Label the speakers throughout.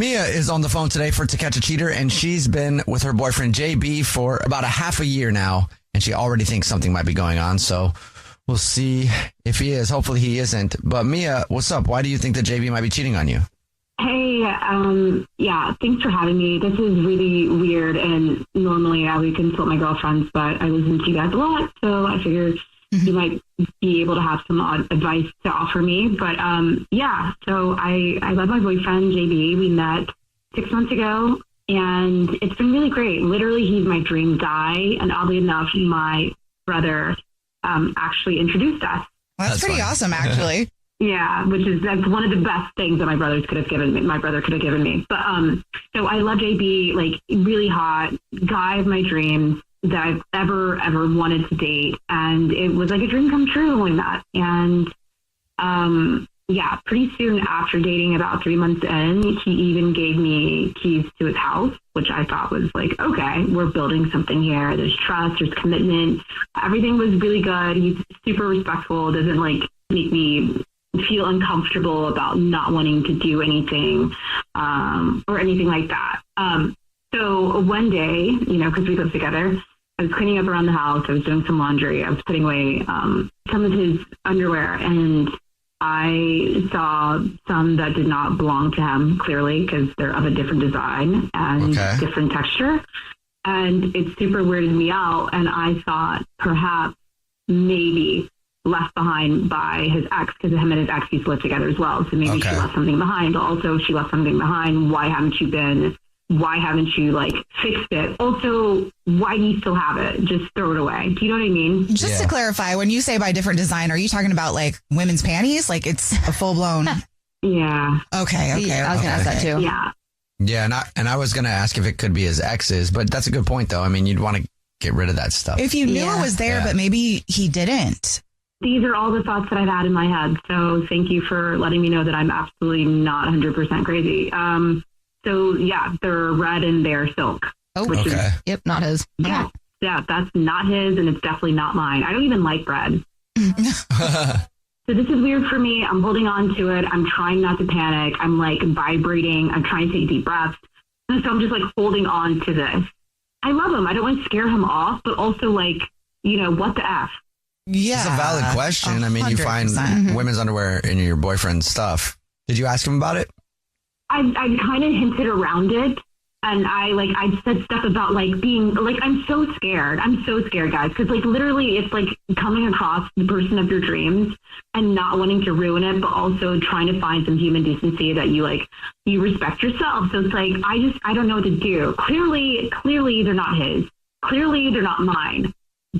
Speaker 1: Mia is on the phone today for To Catch a Cheater, and she's been with her boyfriend JB for about a half a year now, and she already thinks something might be going on. So we'll see if he is. Hopefully he isn't. But Mia, what's up? Why do you think that JB might be cheating on you?
Speaker 2: Hey, yeah, thanks for having me. This is really weird, and normally I would consult my girlfriends, but I listen to you guys a lot, so I figured you might be able to have some advice to offer me. But yeah, so I love my boyfriend, JB. We met 6 months ago, and it's been really great. Literally, he's my dream guy, and oddly enough, my brother actually introduced us.
Speaker 3: Well, that's pretty awesome, actually.
Speaker 2: Yeah, that's one of the best things that my brother could have given me. But so I love JB, like really hot guy of my dreams that I've ever wanted to date, and it was like a dream come true when we met. And yeah, pretty soon after dating, about 3 months in, he even gave me keys to his house, which I thought was like, okay, we're building something here. There's trust, there's commitment. Everything was really good. He's super respectful. Doesn't like make me feel uncomfortable about not wanting to do anything or anything like that. So one day, because we live together, I was cleaning up around the house. I was doing some laundry. I was putting away some of his underwear, and I saw some that did not belong to him, clearly, because they're of a different design and different texture. And it super weirded me out. And I thought perhaps maybe left behind by his ex, because him and his ex used to live together as well. So maybe she left something behind. Also, if she left something behind, why haven't you like fixed it? Also, why do you still have it? Just throw it away. Do you know what I mean?
Speaker 3: Just to clarify, when you say by different design, are you talking about like women's panties? Like it's a full blown.
Speaker 2: Yeah.
Speaker 3: Okay.
Speaker 4: I was gonna ask that too.
Speaker 2: Yeah.
Speaker 1: Yeah, and I was gonna ask if it could be his ex's, but that's a good point though. I mean, you'd want to get rid of that stuff.
Speaker 3: If you knew it was there, but maybe he didn't.
Speaker 2: These are all the thoughts that I've had in my head. So thank you for letting me know that I'm absolutely not 100% crazy. So yeah, they're red and they're silk.
Speaker 4: Oh, Yep, not his.
Speaker 2: Yeah, that's not his, and it's definitely not mine. I don't even like red. So this is weird for me. I'm holding on to it. I'm trying not to panic. I'm like vibrating. I'm trying to take deep breaths. And so I'm just like holding on to this. I love him. I don't want to scare him off, but also like, what the F?
Speaker 3: Yeah.
Speaker 1: It's a valid question. 100%. I mean, you find women's underwear in your boyfriend's stuff. Did you ask him about it?
Speaker 2: I kind of hinted around it, and I said stuff about like being like, I'm so scared, guys, because like literally it's like coming across the person of your dreams and not wanting to ruin it, but also trying to find some human decency that you respect yourself. So it's like I don't know what to do. Clearly they're not his. Clearly they're not mine.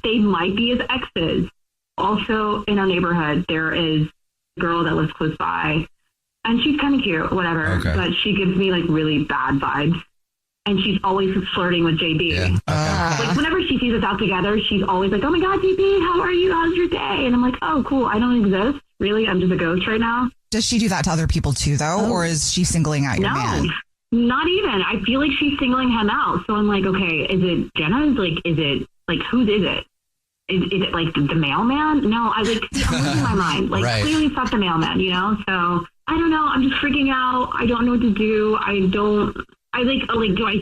Speaker 2: They might be his exes. Also in our neighborhood there is a girl that lives close by. And she's kind of cute, whatever, but she gives me like really bad vibes. And she's always flirting with JB. Yeah. Like whenever she sees us out together, she's always like, oh my God, JB, how are you? How's your day? And I'm like, oh, cool. I don't exist. Really? I'm just a ghost right now.
Speaker 3: Does she do that to other people too, though? Or is she singling out your man?
Speaker 2: Not even. I feel like she's singling him out. So I'm like, okay, is it Jenna's? Is it whose is it? Is it like the mailman? No, I'm losing my mind. Like clearly it's not the mailman, So I don't know. I'm just freaking out. I don't know what to do. Do I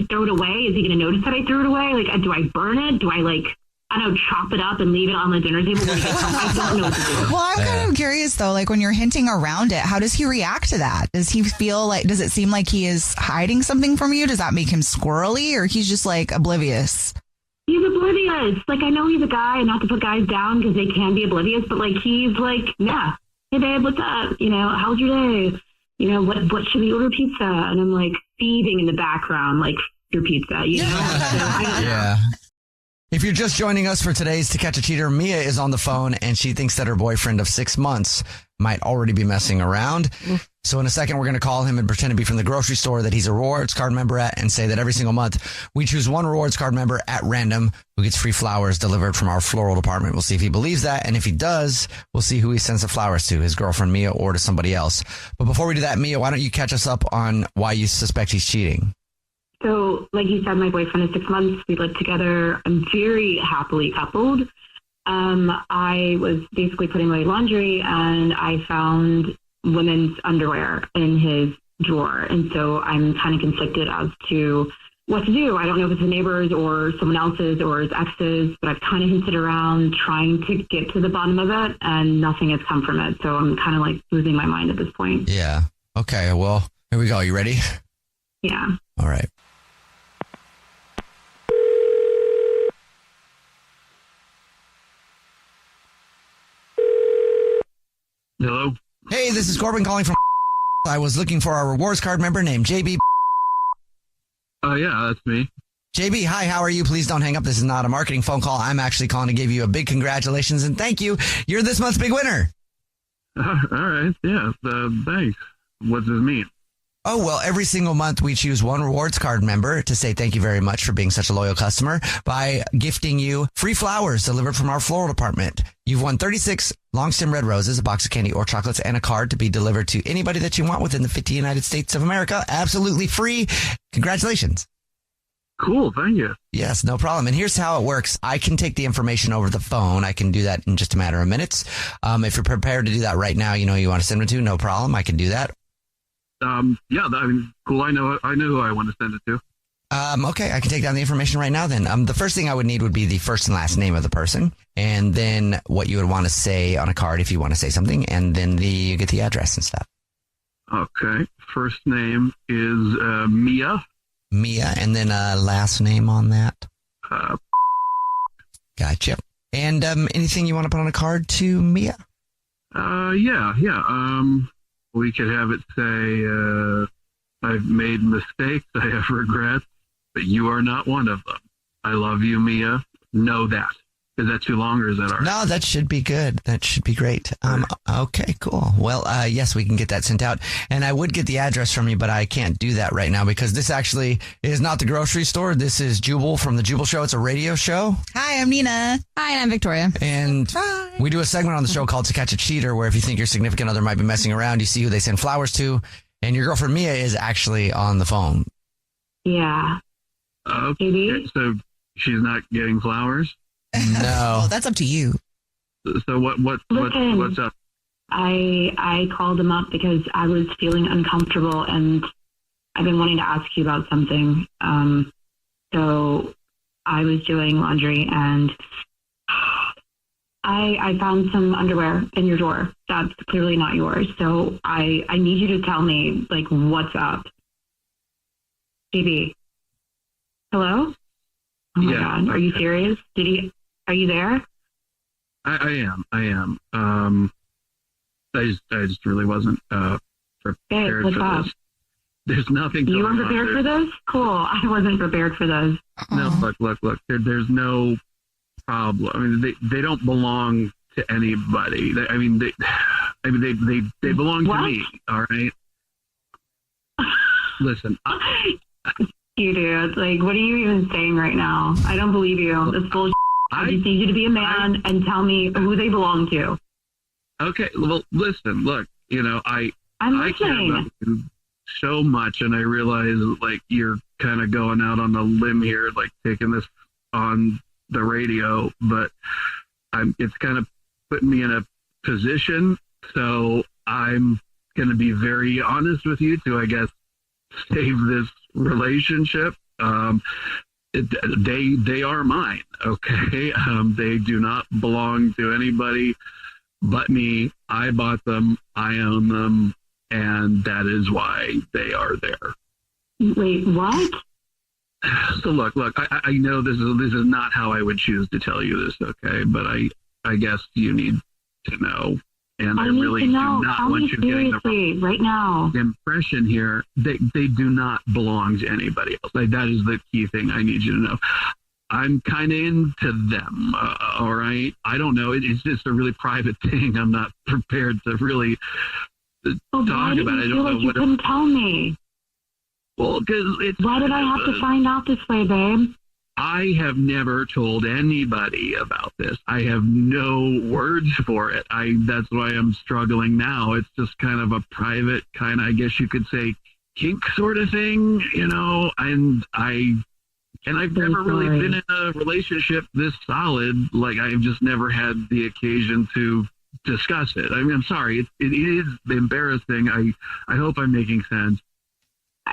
Speaker 2: throw it away? Is he going to notice that I threw it away? Like, do I burn it? Do I chop it up and leave it on the dinner table when he gets home? I don't know what to do.
Speaker 3: Well, I'm kind of curious though, like when you're hinting around it, how does he react to that? Does he feel like, does it seem like he is hiding something from you? Does that make him squirrely, or he's just like oblivious?
Speaker 2: He's oblivious. Like, I know he's a guy, and not to put guys down because they can be oblivious, but like, he's like, yeah. Hey babe, what's up? How's your day? What should we order pizza? And I'm like thieving in the background, like your pizza, So I don't know.
Speaker 1: If you're just joining us for today's To Catch a Cheater, Mia is on the phone and she thinks that her boyfriend of 6 months might already be messing around. So in a second, we're going to call him and pretend to be from the grocery store that he's a rewards card member at, and say that every single month we choose one rewards card member at random who gets free flowers delivered from our floral department. We'll see if he believes that. And if he does, we'll see who he sends the flowers to, his girlfriend Mia or to somebody else. But before we do that, Mia, why don't you catch us up on why you suspect he's cheating?
Speaker 2: So like you said, my boyfriend is 6 months. We live together. I'm very happily coupled. I was basically putting away laundry and I found women's underwear in his drawer. And so I'm kind of conflicted as to what to do. I don't know if it's the neighbors or someone else's or his ex's, but I've kind of hinted around trying to get to the bottom of it, and nothing has come from it. So I'm kind of like losing my mind at this point.
Speaker 1: Yeah. Okay. Well, here we go. You ready?
Speaker 2: Yeah.
Speaker 1: All right.
Speaker 5: Hello?
Speaker 1: Hey, this is Corbin calling from. I was looking for a rewards card member named JB.
Speaker 5: Yeah, that's me.
Speaker 1: JB, hi, how are you? Please don't hang up. This is not a marketing phone call. I'm actually calling to give you a big congratulations and thank you. You're this month's big winner.
Speaker 5: All right. Yeah. Thanks. What does this mean?
Speaker 1: Oh, well, every single month we choose one rewards card member to say thank you very much for being such a loyal customer by gifting you free flowers delivered from our floral department. You've won 36 long stem red roses, a box of candy or chocolates, and a card to be delivered to anybody that you want within the 50 United States of America. Absolutely free. Congratulations.
Speaker 5: Cool. Thank you.
Speaker 1: Yes, no problem. And here's how it works. I can take the information over the phone. I can do that in just a matter of minutes. If you're prepared to do that right now, you want to send it to, no problem. I can do that.
Speaker 5: Yeah, I mean, cool. I know who I want to send it to.
Speaker 1: Okay, I can take down the information right now then. The first thing I would need would be the first and last name of the person, and then what you would want to say on a card if you want to say something, and then you get the address and stuff.
Speaker 5: Okay. First name is Mia.
Speaker 1: Mia, and then last name on that. Gotcha. And anything you want to put on a card to Mia?
Speaker 5: Yeah. We could have it say, I've made mistakes, I have regrets, but you are not one of them. I love you, Mia. Know that. Is that too long or is that all right?
Speaker 1: No, that should be good. That should be great. Okay, cool. Well, yes, we can get that sent out. And I would get the address from you, but I can't do that right now because this actually is not the grocery store. This is Jubal from the Jubal Show. It's a radio show.
Speaker 3: Hi, I'm Nina.
Speaker 4: Hi, and I'm Victoria.
Speaker 1: And we do a segment on the show called To Catch a Cheater, where if you think your significant other might be messing around, you see who they send flowers to. And your girlfriend Mia is actually on the phone.
Speaker 2: Yeah.
Speaker 5: Okay, so she's not getting flowers?
Speaker 1: No.
Speaker 3: Well, that's up to you.
Speaker 5: So what's up?
Speaker 2: I called him up because I was feeling uncomfortable and I've been wanting to ask you about something. So I was doing laundry and I found some underwear in your drawer. That's clearly not yours. So I need you to tell me, like, what's up. JB. Hello? Oh my God. Are you serious? Are you there?
Speaker 5: I am. I just really wasn't prepared for this. There's nothing going on.
Speaker 2: You weren't prepared for this? Cool. I wasn't prepared for this.
Speaker 5: No, look. There's no problem. I mean, they don't belong to anybody. They belong to me. All right. Listen.
Speaker 2: You dude, like, what are you even saying right now? I don't believe you. It's bullshit. I just need you to be a man and tell me who they belong to.
Speaker 5: Okay. Well, listen. Look. I'm
Speaker 2: listening.
Speaker 5: I care about you so much, and I realize like you're kind of going out on a limb here, like taking this on the radio, but it's kind of putting me in a position. So I'm going to be very honest with you to, I guess, save this relationship. They are mine. Okay. They do not belong to anybody but me. I bought them. I own them. And that is why they are there.
Speaker 2: Wait, what?
Speaker 5: So look, I know this is not how I would choose to tell you this. Okay. But I guess you need to know. And I really do not want you getting the
Speaker 2: right now
Speaker 5: impression here. They do not belong to anybody else. Like, that is the key thing I need you to know. I'm kind of into them. All right. I don't know. It's just a really private thing. I'm not prepared to really talk about it. I don't know what.
Speaker 2: You couldn't tell me.
Speaker 5: Well, because
Speaker 2: why did I have to find out this way, babe?
Speaker 5: I have never told anybody about this. I have no words for it. That's why I'm struggling now. It's just kind of a private kind of, I guess you could say, kink sort of thing, and I've never really been in a relationship this solid. Like, I've just never had the occasion to discuss it. I mean, I'm sorry. It is embarrassing. I hope I'm making sense.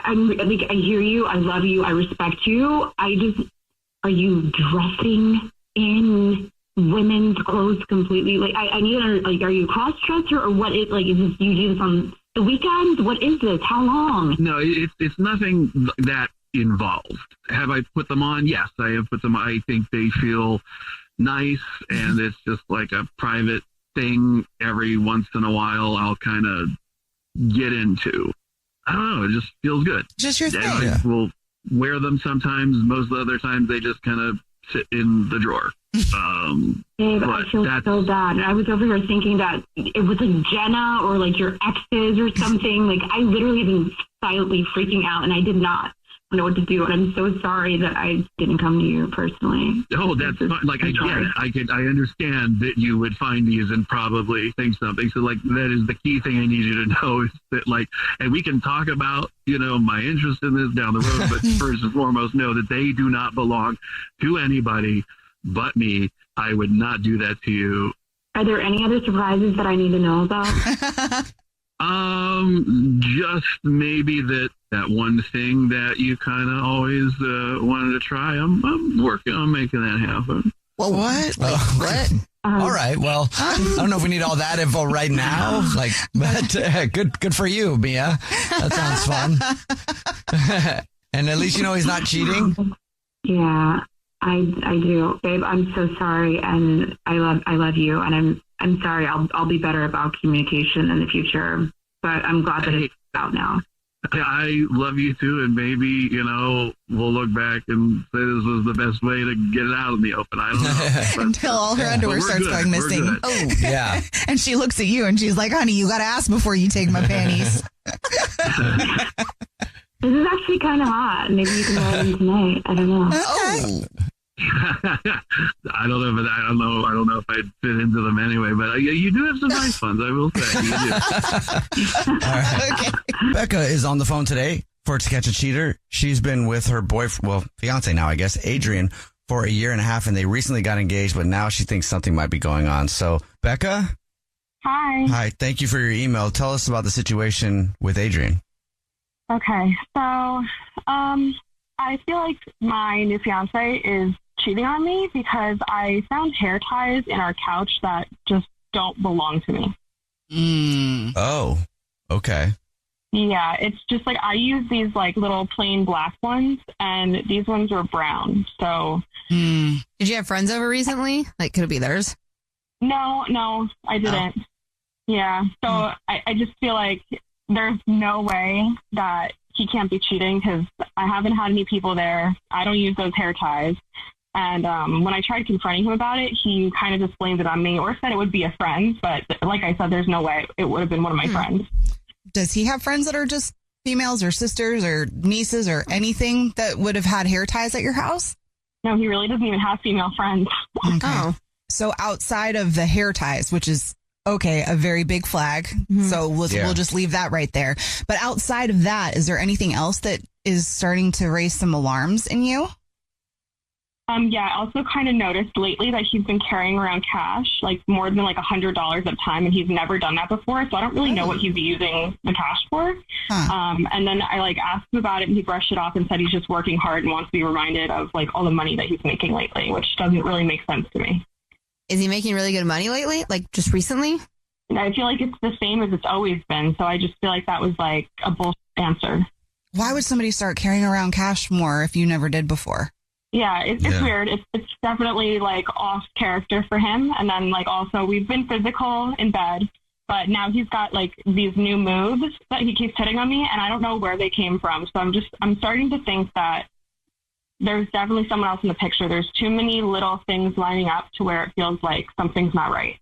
Speaker 2: I hear you. I love you. I respect you. Are you dressing in women's clothes completely? Like, I need to, like, are you a cross-dresser or what is, like, is this, you do this on the weekends? What is this? How long?
Speaker 5: No, it's nothing that involved. Have I put them on? Yes, I have put them on. I think they feel nice, and it's just like a private thing every once in a while I'll kind of get into. I don't know. It just feels good.
Speaker 3: Just your thing.
Speaker 5: I will wear them sometimes. Most of the other times they just kind of sit in the drawer.
Speaker 2: Babe, I feel so bad. I was over here thinking that it was like Jenna or like your exes or something. Like, I literally have been silently freaking out, and I did not know what to do. And I'm so sorry that I didn't come to you personally.
Speaker 5: Oh, that's fine. Like, I get it. I understand that you would find these and probably think something. So, like, that is the key thing I need you to know is that, like, and we can talk about, my interest in this down the road, but first and foremost, know that they do not belong to anybody but me. I would not do that to you.
Speaker 2: Are there any other surprises that I need to know about?
Speaker 5: Just maybe that one thing that you kind of always wanted to try. I'm working on making that happen.
Speaker 3: Well, what?
Speaker 1: Like, what? All right. Well, I don't know if we need all that info right now. Like, but good for you, Mia. That sounds fun. And at least he's not cheating.
Speaker 2: Yeah, I do, babe. I'm so sorry, and I love you, and I'm sorry. I'll be better about communication in the future, but I'm glad that it's out now.
Speaker 5: I love you too, and maybe, we'll look back and say this was the best way to get it out in the open. I don't know.
Speaker 3: Until all her underwear starts going missing.
Speaker 1: Oh, yeah.
Speaker 3: And she looks at you and she's like, honey, you got to ask before you take my panties.
Speaker 2: This is actually kind of hot. Maybe you can wear them tonight. I don't know.
Speaker 3: Oh.
Speaker 5: I don't know if I'd fit into them anyway, but you do have some nice ones, I will say. You do.
Speaker 1: All right. Okay. Becca is on the phone today for To Catch a Cheater. She's been with her fiance now, I guess, Adrian, for 1.5 years, and they recently got engaged, but now she thinks something might be going on. So, Becca?
Speaker 6: Hi.
Speaker 1: Hi. Thank you for your email. Tell us about the situation with Adrian.
Speaker 6: Okay. So, I feel like my new fiance is cheating on me because I found hair ties in our couch that just don't belong to me.
Speaker 1: Oh, okay.
Speaker 6: Yeah, it's just like I use these like little plain black ones, and these ones are brown. So,
Speaker 4: did you have friends over recently? Like, could it be theirs?
Speaker 6: No, I didn't. Oh. Yeah, so I just feel like there's no way that he can't be cheating because I haven't had any people there. I don't use those hair ties. And when I tried confronting him about it, he kind of just blamed it on me or said it would be a friend. But like I said, there's no way it would have been one of my friends.
Speaker 3: Does he have friends that are just females or sisters or nieces or anything that would have had hair ties at your house?
Speaker 6: No, he really doesn't even have female friends.
Speaker 3: Okay. Oh. So outside of the hair ties, which is, okay, a very big flag. So we'll just leave that right there. But outside of that, is there anything else that is starting to raise some alarms in you?
Speaker 6: Yeah, I also kind of noticed lately that he's been carrying around cash, like more than like $100 at a time, and he's never done that before. So I don't really know what he's using the cash for. And then I like asked him about it, and he brushed it off and said he's just working hard and wants to be reminded of like all the money that he's making lately, which doesn't really make sense to me.
Speaker 4: Is he making really good money lately? Like just recently?
Speaker 6: I feel like it's the same as it's always been. So I just feel like that was like a bullshit answer.
Speaker 3: Why would somebody start carrying around cash more if you never did before?
Speaker 6: Yeah, it's weird. It's definitely like off character for him. And then like also we've been physical in bed, but now he's got like these new moves that he keeps hitting on me, and I don't know where they came from. So I'm starting to think that there's definitely someone else in the picture. There's too many little things lining up to where it feels like something's not right.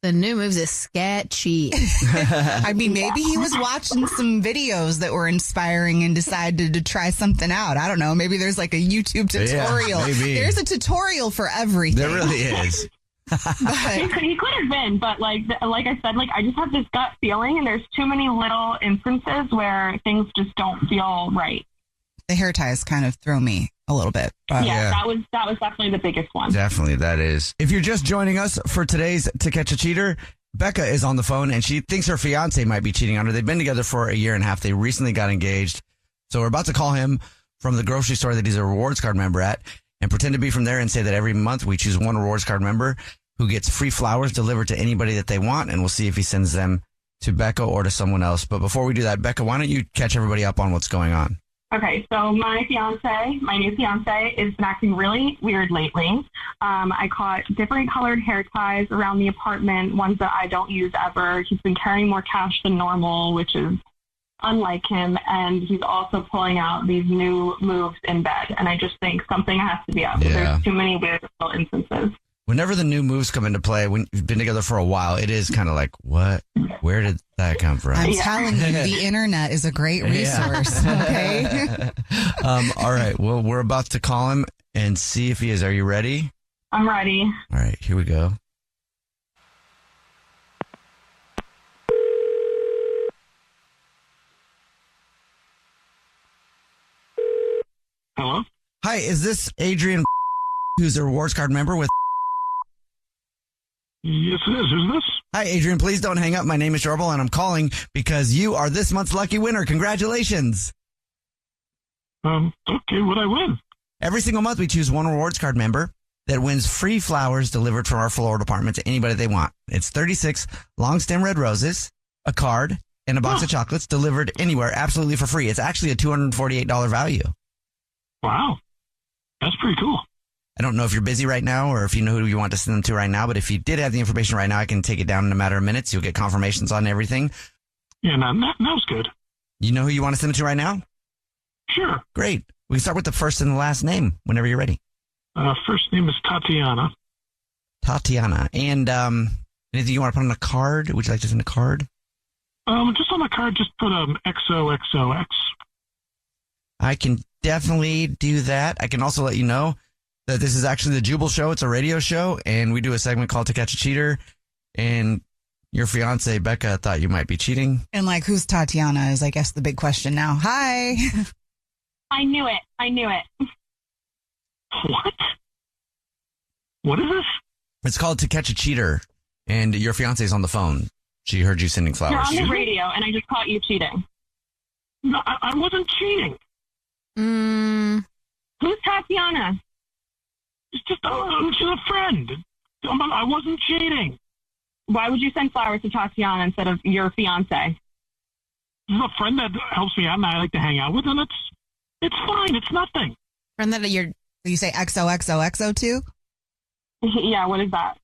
Speaker 4: The new moves is sketchy.
Speaker 3: I mean, maybe he was watching some videos that were inspiring and decided to try something out. I don't know. Maybe there's like a YouTube tutorial.
Speaker 1: Yeah, maybe.
Speaker 3: There's a tutorial for everything.
Speaker 1: There really is.
Speaker 6: He could have been, but like I said, like I just have this gut feeling, and there's too many little instances where things just don't feel right.
Speaker 3: The hair ties kind of throw me a little bit.
Speaker 6: Yeah, that was definitely the biggest one.
Speaker 1: Definitely, that is. If you're just joining us for today's To Catch a Cheater, Becca is on the phone, and she thinks her fiance might be cheating on her. They've been together for 1.5 years. They recently got engaged. So we're about to call him from the grocery store that he's a rewards card member at and pretend to be from there and say that every month we choose one rewards card member who gets free flowers delivered to anybody that they want. And we'll see if he sends them to Becca or to someone else. But before we do that, Becca, why don't you catch everybody up on what's going on?
Speaker 6: Okay, so my new fiance, has been acting really weird lately. I caught different colored hair ties around the apartment, ones that I don't use ever. He's been carrying more cash than normal, which is unlike him. And he's also pulling out these new moves in bed. And I just think something has to be up.
Speaker 1: Yeah.
Speaker 6: There's too many weird little instances.
Speaker 1: Whenever the new moves come into play, when you've been together for a while, it is kind of like, what? Where did that come from?
Speaker 3: I'm telling you, the internet is a great resource. Okay.
Speaker 1: All right. Well, we're about to call him and see if he is. Are you ready?
Speaker 6: I'm ready.
Speaker 1: All right. Here we go.
Speaker 5: Hello?
Speaker 1: Hi. Is this Adrian, who's a rewards card member with?
Speaker 5: Yes, it is. Who's this?
Speaker 1: Hi, Adrian. Please don't hang up. My name is Jubal, and I'm calling because you are this month's lucky winner. Congratulations.
Speaker 5: Okay, what'd I win?
Speaker 1: Every single month, we choose one rewards card member that wins free flowers delivered from our floral department to anybody they want. It's 36 long stem red roses, a card, and a box of chocolates delivered anywhere absolutely for free. It's actually a $248 value.
Speaker 5: Wow. That's pretty cool.
Speaker 1: I don't know if you're busy right now or if you know who you want to send them to right now, but if you did have the information right now, I can take it down in a matter of minutes. You'll get confirmations on everything.
Speaker 5: Yeah, now's good.
Speaker 1: You know who you want to send them to right now?
Speaker 5: Sure.
Speaker 1: Great. We can start with the first and the last name whenever you're ready.
Speaker 5: First name is Tatiana.
Speaker 1: Tatiana. And anything you want to put on a card? Would you like to send a card?
Speaker 5: Just on the card, just put XOXOX.
Speaker 1: I can definitely do that. I can also let you know that this is actually the Jubal Show. It's a radio show, and we do a segment called To Catch a Cheater. And your fiance, Becca, thought you might be cheating.
Speaker 3: And like, who's Tatiana is, I guess, the big question now. Hi.
Speaker 6: I knew it.
Speaker 5: What? What is this?
Speaker 1: It's called To Catch a Cheater, and your fiance is on the phone. She heard you sending flowers.
Speaker 6: You're on the radio, and I just caught you cheating.
Speaker 5: No, I wasn't cheating.
Speaker 6: Who's Tatiana?
Speaker 5: It's just she's a friend. I wasn't cheating.
Speaker 6: Why would you send flowers to Tatiana instead of your fiance?
Speaker 5: This is a friend that helps me out and I like to hang out with, and it's fine. It's nothing.
Speaker 4: Friend that
Speaker 3: You say XOXOXO too?
Speaker 6: Yeah, what is that?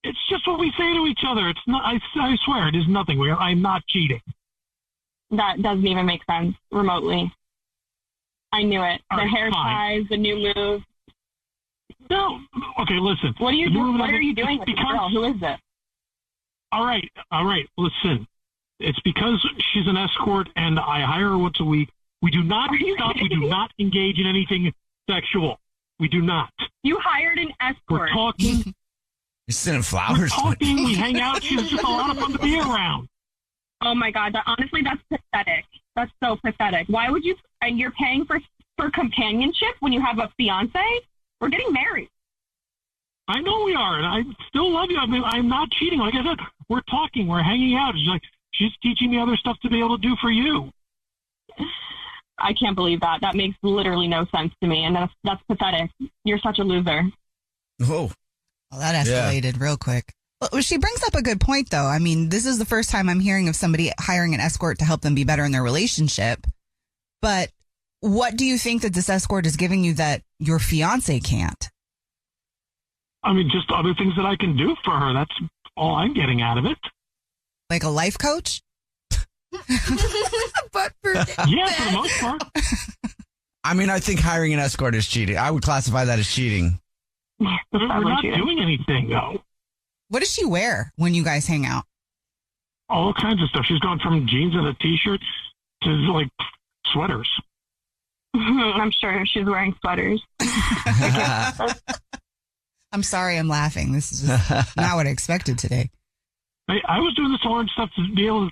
Speaker 5: It's just what we say to each other. It's not. I swear, it is nothing. I'm not cheating.
Speaker 6: That doesn't even make sense remotely. I knew it.
Speaker 5: All
Speaker 6: the
Speaker 5: right,
Speaker 6: hair
Speaker 5: fine.
Speaker 6: ties, the new move.
Speaker 5: No. Okay, listen.
Speaker 6: What are you doing? What are you doing with this
Speaker 5: because,
Speaker 6: girl? Who is it?
Speaker 5: All right. Listen. It's because she's an escort and I hire her once a week. We do not stop. We do not engage in anything sexual. We do not.
Speaker 6: You hired an escort.
Speaker 5: We're talking.
Speaker 1: You're sending
Speaker 5: We're
Speaker 1: flowers.
Speaker 5: talking. We hang out. She's just a lot of fun to be around.
Speaker 6: Oh my God! Honestly, that's pathetic. That's so pathetic. Why would you? And you're paying for companionship when you have a fiance? We're getting married.
Speaker 5: I know we are, and I still love you. I mean, I'm not cheating. Like I said, we're talking. We're hanging out. She's teaching me other stuff to be able to do for you.
Speaker 6: I can't believe that. That makes literally no sense to me, and that's pathetic. You're such a loser.
Speaker 1: Oh.
Speaker 3: Well, that escalated real quick. Well, she brings up a good point, though. I mean, this is the first time I'm hearing of somebody hiring an escort to help them be better in their relationship. But what do you think that this escort is giving you that your fiance can't?
Speaker 5: I mean, just other things that I can do for her. That's all I'm getting out of it.
Speaker 3: Like a life coach?
Speaker 4: but for
Speaker 5: Yeah, for the most part.
Speaker 1: I mean, I think hiring an escort is cheating. I would classify that as cheating.
Speaker 5: We're not doing anything, though.
Speaker 3: What does she wear when you guys hang out?
Speaker 5: All kinds of stuff. She's gone from jeans and a T-shirt to, like, sweaters.
Speaker 6: I'm sure she's wearing sweaters.
Speaker 3: I'm sorry I'm laughing. This is just not what I expected today.
Speaker 5: I was doing this orange stuff to be able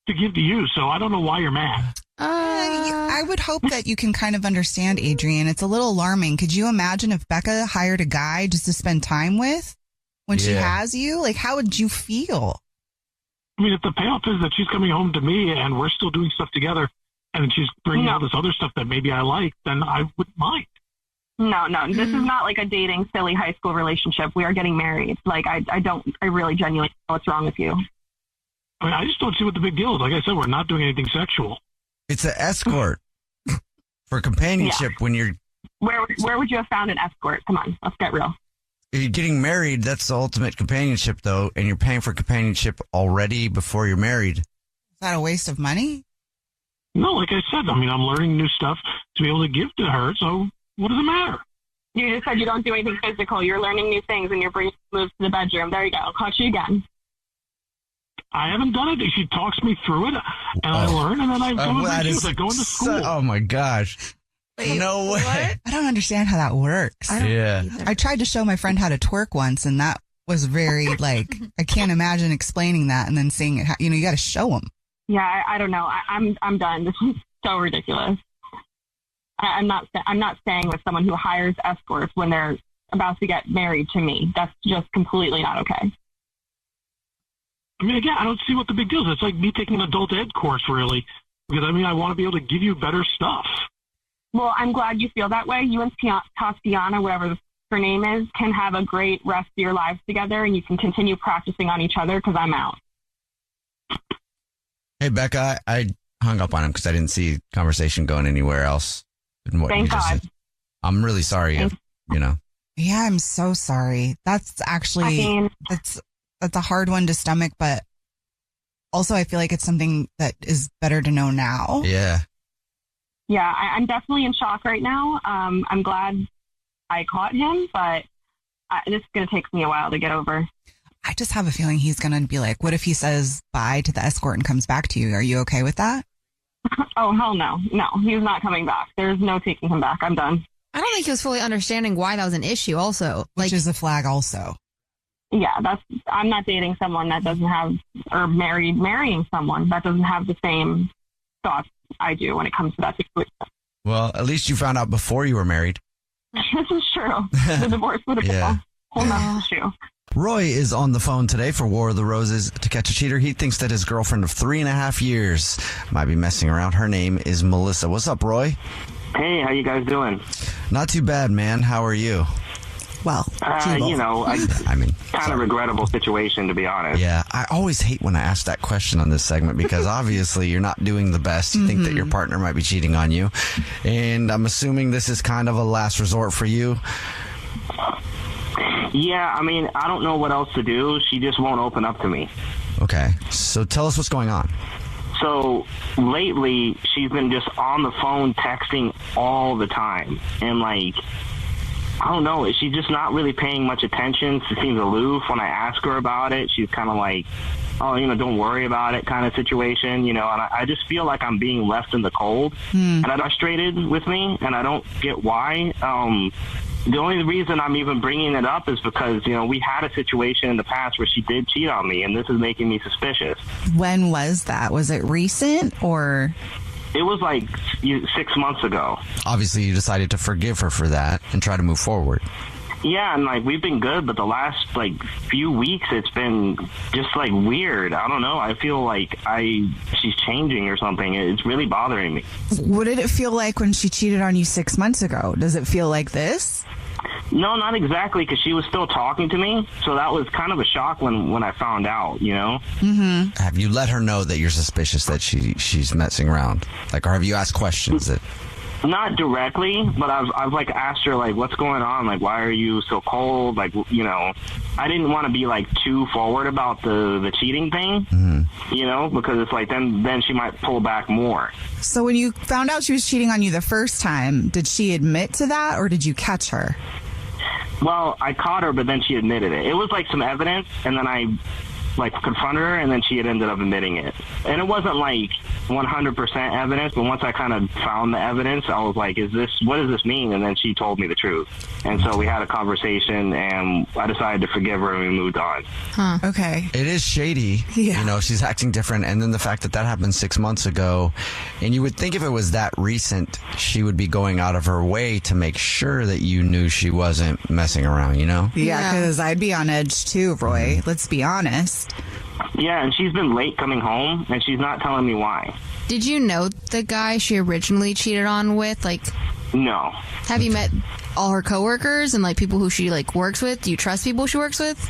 Speaker 5: to give to you, so I don't know why you're mad.
Speaker 3: I would hope that you can kind of understand, Adrian. It's a little alarming. Could you imagine if Becca hired a guy just to spend time with when she has you? Like, how would you feel?
Speaker 5: I mean, if the payoff is that she's coming home to me and we're still doing stuff together,
Speaker 7: and she's bringing out this other stuff that maybe I like, then I wouldn't mind.
Speaker 6: No, this is not like a dating silly high school relationship. We are getting married. Like, I really genuinely know what's wrong with you.
Speaker 7: I mean, I just don't see what the big deal is. Like I said, we're not doing anything sexual.
Speaker 1: It's an escort for companionship when you're...
Speaker 6: Where would you have found an escort? Come on, let's get real.
Speaker 1: If you're getting married, that's the ultimate companionship, though, and you're paying for companionship already before you're married.
Speaker 3: Is that a waste of money?
Speaker 7: No, like I said, I mean, I'm learning new stuff to be able to give to her, so what does it matter?
Speaker 6: You just said you don't do anything physical. You're learning new things, and you're bringing moves to the bedroom. There you go. Caught you again.
Speaker 7: I haven't done it. She talks me through it, and I learn, and then I go like going to school.
Speaker 1: Oh, my gosh.
Speaker 3: Wait,
Speaker 1: no way.
Speaker 3: What? I don't understand how that works. I tried to show my friend how to twerk once, and that was very, like, I can't imagine explaining that and then seeing it. You got to show them.
Speaker 6: Yeah, I don't know. I'm done. This is so ridiculous. I'm not staying with someone who hires escorts when they're about to get married to me. That's just completely not okay.
Speaker 7: I mean, again, I don't see what the big deal is. It's like me taking an adult ed course, really, because I mean, I want to be able to give you better stuff.
Speaker 6: Well, I'm glad you feel that way. You and Tatiana, whatever her name is, can have a great rest of your lives together, and you can continue practicing on each other because I'm out.
Speaker 1: Hey, Becca, I hung up on him because I didn't see conversation going anywhere else.
Speaker 6: Thank God.
Speaker 1: I'm really sorry,
Speaker 3: Yeah, I'm so sorry. That's actually, that's a hard one to stomach, but also I feel like it's something that is better to know now.
Speaker 1: Yeah.
Speaker 6: Yeah, I'm definitely in shock right now. I'm glad I caught him, but this is going to take me a while to get over.
Speaker 3: I just have a feeling he's going to be like, what if he says bye to the escort and comes back to you? Are you okay with that?
Speaker 6: Oh, hell no. No, he's not coming back. There's no taking him back. I'm done.
Speaker 4: I don't think he was fully understanding why that was an issue also.
Speaker 3: Which is a flag also.
Speaker 6: Yeah, I'm not dating someone that doesn't have, or marrying someone that doesn't have the same thoughts I do when it comes to that situation.
Speaker 1: Well, at least you found out before you were married.
Speaker 6: This is true. The divorce would have been a whole nother issue.
Speaker 1: Roy is on the phone today for War of the Roses to catch a cheater. He thinks that his girlfriend of 3.5 years might be messing around. Her name is Melissa. What's up, Roy?
Speaker 8: Hey, how you guys doing?
Speaker 1: Not too bad, man. How are you?
Speaker 3: Well,
Speaker 8: I mean, kind of regrettable situation, to be honest.
Speaker 1: Yeah, I always hate when I ask that question on this segment because obviously you're not doing the best. You think that your partner might be cheating on you. And I'm assuming this is kind of a last resort for you.
Speaker 8: Yeah, I mean, I don't know what else to do. She just won't open up to me.
Speaker 1: Okay, so tell us what's going on.
Speaker 8: So lately, she's been just on the phone texting all the time. And like, I don't know, she's just not really paying much attention. She seems aloof. When I ask her about it, she's kind of like, oh, don't worry about it kind of situation, and I just feel like I'm being left in the cold. And I'm frustrated with me, and I don't get why. The only reason I'm even bringing it up is because, we had a situation in the past where she did cheat on me, and this is making me suspicious.
Speaker 3: When was that? Was it recent or?
Speaker 8: It was like 6 months ago.
Speaker 1: Obviously, you decided to forgive her for that and try to move forward.
Speaker 8: Yeah, and we've been good, but the last few weeks it's been just weird. I don't know. I feel like she's changing or something. It's really bothering me.
Speaker 3: What did it feel like when she cheated on you 6 months ago? Does it feel like this?
Speaker 8: No, not exactly, because she was still talking to me. So that was kind of a shock when I found out,
Speaker 3: Mm-hmm.
Speaker 1: Have you let her know that you're suspicious that she's messing around? Or have you asked questions that...
Speaker 8: Not directly, but I've asked her what's going on, why are you so cold, I didn't want to be too forward about the cheating thing, because it's then she might pull back more.
Speaker 3: So when you found out she was cheating on you the first time, did she admit to that or did you catch her?
Speaker 8: Well, I caught her, but then she admitted it. It was some evidence, and then I confronted her, and then she had ended up admitting it. And it wasn't 100% evidence, but once I kind of found the evidence, I was like, what does this mean? And then she told me the truth. And so we had a conversation, and I decided to forgive her, and we moved on.
Speaker 3: Huh. Okay.
Speaker 1: It is shady. Yeah. She's acting different. And then the fact that happened 6 months ago, and you would think if it was that recent, she would be going out of her way to make sure that you knew she wasn't messing around,
Speaker 3: Yeah, because I'd be on edge too, Roy. Let's be honest.
Speaker 8: Yeah, and she's been late coming home, and she's not telling me why.
Speaker 4: Did you know the guy she originally cheated on with? Like,
Speaker 8: no.
Speaker 4: Have you met all her coworkers and like people who she like works with? Do you trust people she works with?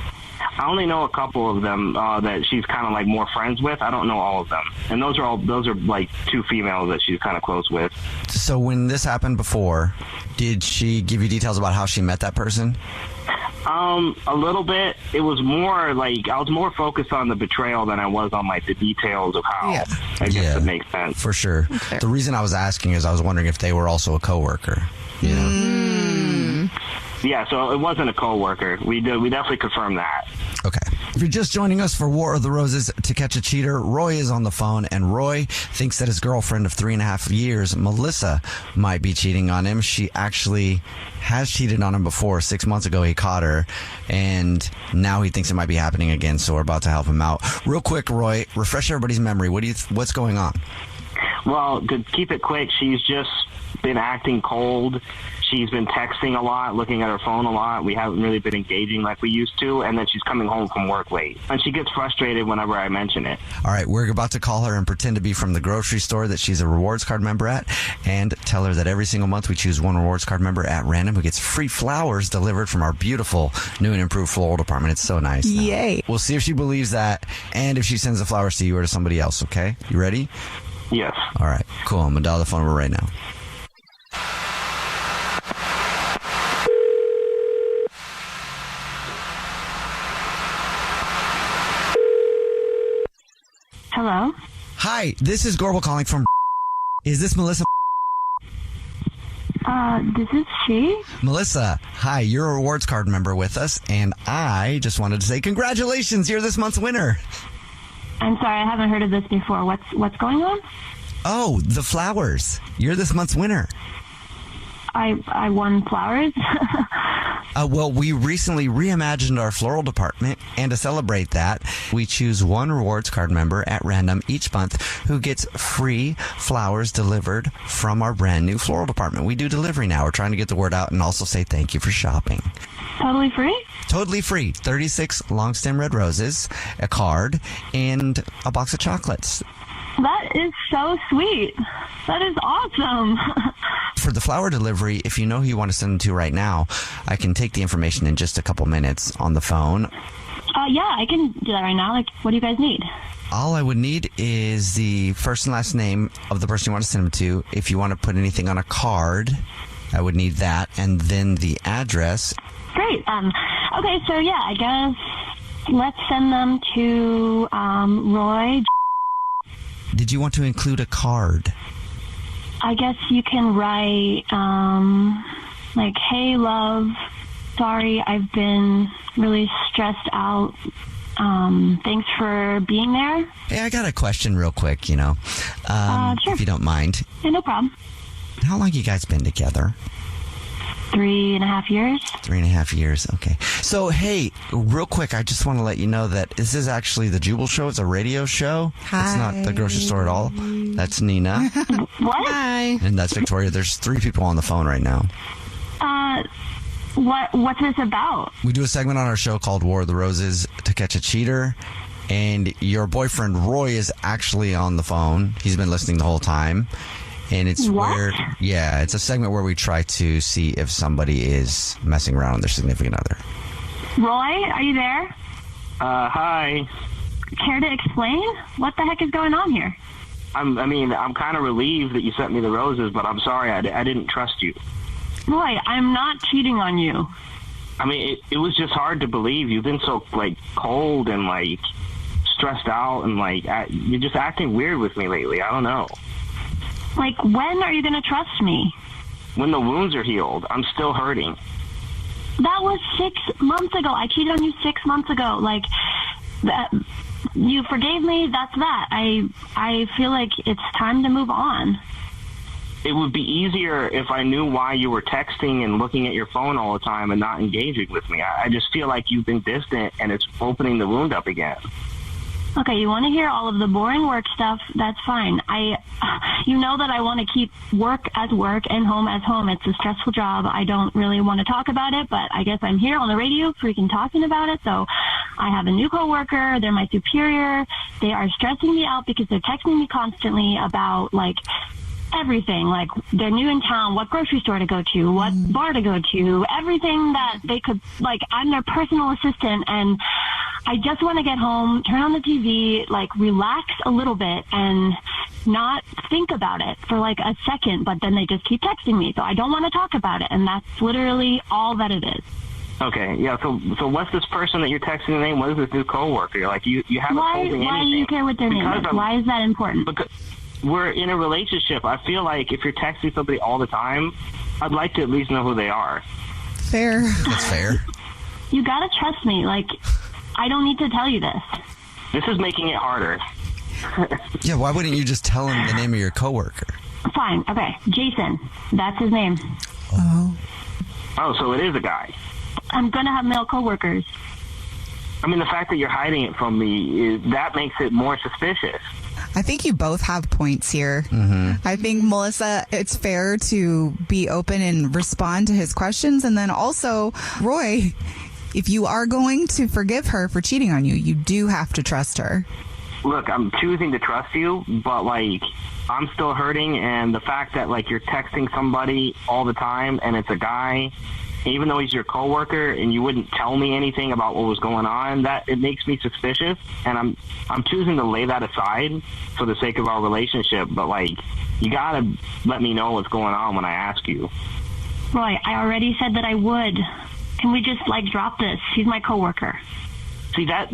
Speaker 8: I only know a couple of them that she's kind of like more friends with. I don't know all of them, and those are like two females that she's kind of close with.
Speaker 1: So when this happened before, did she give you details about how she met that person?
Speaker 8: A little bit. It was more like I was more focused on the betrayal than I was on like the details of how.
Speaker 4: Yeah.
Speaker 8: I guess it makes sense
Speaker 1: For sure.
Speaker 4: Okay.
Speaker 1: The reason I was asking is I was wondering if they were also a coworker. You know?
Speaker 8: Yeah, so it wasn't a coworker. We definitely confirmed that.
Speaker 1: Okay. If you're just joining us for War of the Roses to Catch a Cheater, Roy is on the phone, and Roy thinks that his girlfriend of 3.5 years, Melissa, might be cheating on him. She actually has cheated on him before. 6 months ago, he caught her, and now he thinks it might be happening again, so we're about to help him out. Real quick, Roy, refresh everybody's memory. What's going on?
Speaker 8: Well, to keep it quick, she's just been acting cold. She's been texting a lot, looking at her phone a lot. We haven't really been engaging like we used to, and then she's coming home from work late. And she gets frustrated whenever I mention it.
Speaker 1: All right, we're about to call her and pretend to be from the grocery store that she's a rewards card member at, and tell her that every single month we choose one rewards card member at random who gets free flowers delivered from our beautiful new and improved floral department. It's so nice.
Speaker 3: Yay.
Speaker 1: We'll see if she believes that and if she sends the flowers to you or to somebody else, okay? You ready?
Speaker 8: Yes.
Speaker 1: All right, cool. I'm going to dial the phone number right now.
Speaker 6: Hello?
Speaker 1: Hi, this is Gorbel calling from... Is this Melissa?
Speaker 6: This is she?
Speaker 1: Melissa, hi, you're a rewards card member with us, and I just wanted to say congratulations, you're this month's winner.
Speaker 6: I'm sorry, I haven't heard of this before. What's going on?
Speaker 1: Oh, the flowers. You're this month's winner.
Speaker 6: I won flowers?
Speaker 1: Well, we recently reimagined our floral department, and to celebrate that, we choose one rewards card member at random each month who gets free flowers delivered from our brand new floral department. We do delivery now. We're trying to get the word out and also say thank you for shopping.
Speaker 6: Totally free?
Speaker 1: Totally free. 36 long stem red roses, a card, and a box of chocolates.
Speaker 6: That is so sweet. That is awesome.
Speaker 1: For the flower delivery, if you know who you want to send them to right now, I can take the information in just a couple minutes on the phone.
Speaker 6: Yeah, I can do that right now. Like, what do you guys need?
Speaker 1: All I would need is the first and last name of the person you want to send them to. If you want to put anything on a card, I would need that, and then the address.
Speaker 6: Great. Okay, so yeah, I guess let's send them to Roy.
Speaker 1: Did you want to include a card?
Speaker 6: I guess you can write, like, hey, love, sorry, I've been really stressed out. Thanks for being there.
Speaker 1: Hey, I got a question real quick,
Speaker 6: Sure.
Speaker 1: if you don't mind.
Speaker 6: Yeah, no problem.
Speaker 1: How long you guys been together?
Speaker 6: 3.5 years.
Speaker 1: 3.5 years, okay. So, hey, real quick, I just want to let you know that this is actually the Jubal Show. It's a radio show.
Speaker 3: Hi.
Speaker 1: It's not the grocery store at all. That's Nina.
Speaker 6: What?
Speaker 4: Hi.
Speaker 1: And that's Victoria. There's 3 people on the phone right now.
Speaker 6: What's this about?
Speaker 1: We do a segment on our show called War of the Roses to Catch a Cheater. And your boyfriend, Roy, is actually on the phone. He's been listening the whole time. And it's
Speaker 6: What?
Speaker 1: it's a segment where we try to see if somebody is messing around with their significant other.
Speaker 6: Roy, are you there?
Speaker 8: Hi.
Speaker 6: Care to explain? What the heck is going on here?
Speaker 8: I'm kind of relieved that you sent me the roses, but I'm sorry, I didn't trust you.
Speaker 6: Roy, I'm not cheating on you.
Speaker 8: I mean, it was just hard to believe. You've been so, like, cold and, like, stressed out, and, like, you're just acting weird with me lately. I don't know.
Speaker 6: Like, when are you going to trust me?
Speaker 8: When the wounds are healed, I'm still hurting.
Speaker 6: That was 6 months ago. I cheated on you 6 months ago. Like, that, you forgave me. That's that. I feel like it's time to move on.
Speaker 8: It would be easier if I knew why you were texting and looking at your phone all the time and not engaging with me. I just feel like you've been distant, and it's opening the wound up again.
Speaker 6: Okay, you want to hear all of the boring work stuff? That's fine. You know that I want to keep work as work and home as home. It's a stressful job. I don't really want to talk about it, but I guess I'm here on the radio freaking talking about it. So I have a new coworker. They're my superior. They are stressing me out because they're texting me constantly about like everything, like they're new in town, what grocery store to go to, what bar to go to, everything that they could, like I'm their personal assistant, and I just want to get home, turn on the TV, like relax a little bit and not think about it for like a second, but then they just keep texting me, so I don't want to talk about it, and that's literally all that it is.
Speaker 8: Okay, yeah, so what's this person that you're texting the name? What is this new coworker? Like, you haven't told me anything.
Speaker 6: Why do you care what their name is? Why is that important?
Speaker 8: Because we're in a relationship. I feel like if you're texting somebody all the time, I'd like to at least know who they are.
Speaker 3: Fair.
Speaker 1: That's fair.
Speaker 6: You gotta trust me. Like, I don't need to tell you this.
Speaker 8: This is making it harder.
Speaker 1: Yeah, why wouldn't you just tell him the name of your coworker?
Speaker 6: Fine, okay. Jason. That's his name.
Speaker 3: Oh.
Speaker 8: Oh, so it is a guy.
Speaker 6: I'm gonna have male coworkers.
Speaker 8: I mean, the fact that you're hiding it from me, that makes it more suspicious.
Speaker 3: I think you both have points here. Mm-hmm. I think, Melissa, it's fair to be open and respond to his questions. And then also, Roy, if you are going to forgive her for cheating on you, you do have to trust her.
Speaker 8: Look, I'm choosing to trust you, but, like, I'm still hurting. And the fact that, like, you're texting somebody all the time and it's a guy, even though he's your coworker, and you wouldn't tell me anything about what was going on, that it makes me suspicious, and I'm choosing to lay that aside for the sake of our relationship. But like, you gotta let me know what's going on when I ask you.
Speaker 6: Roy, I already said that I would. Can we just like drop this? He's my coworker.
Speaker 8: See, that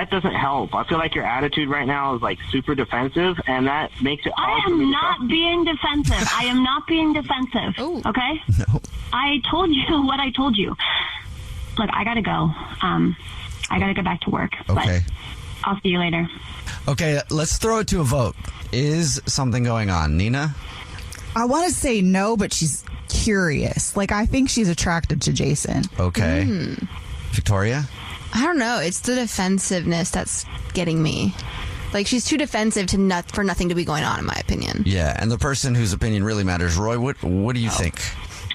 Speaker 8: doesn't help. I feel like your attitude right now is like super defensive, and that makes it hard for me to
Speaker 6: not being defensive. I am not being defensive.
Speaker 4: Ooh.
Speaker 6: Okay?
Speaker 1: No.
Speaker 6: I told you what I told you. Look, I gotta go. I gotta get back to work.
Speaker 1: Okay.
Speaker 6: But I'll see you later.
Speaker 1: Okay, let's throw it to a vote. Is something going on? Nina?
Speaker 3: I want to say no, but she's curious. Like, I think she's attracted to Jason.
Speaker 1: Okay. Victoria?
Speaker 4: I don't know. It's the defensiveness that's getting me. Like, she's too defensive for nothing to be going on, in my opinion.
Speaker 1: Yeah, and the person whose opinion really matters. Roy, what do you think?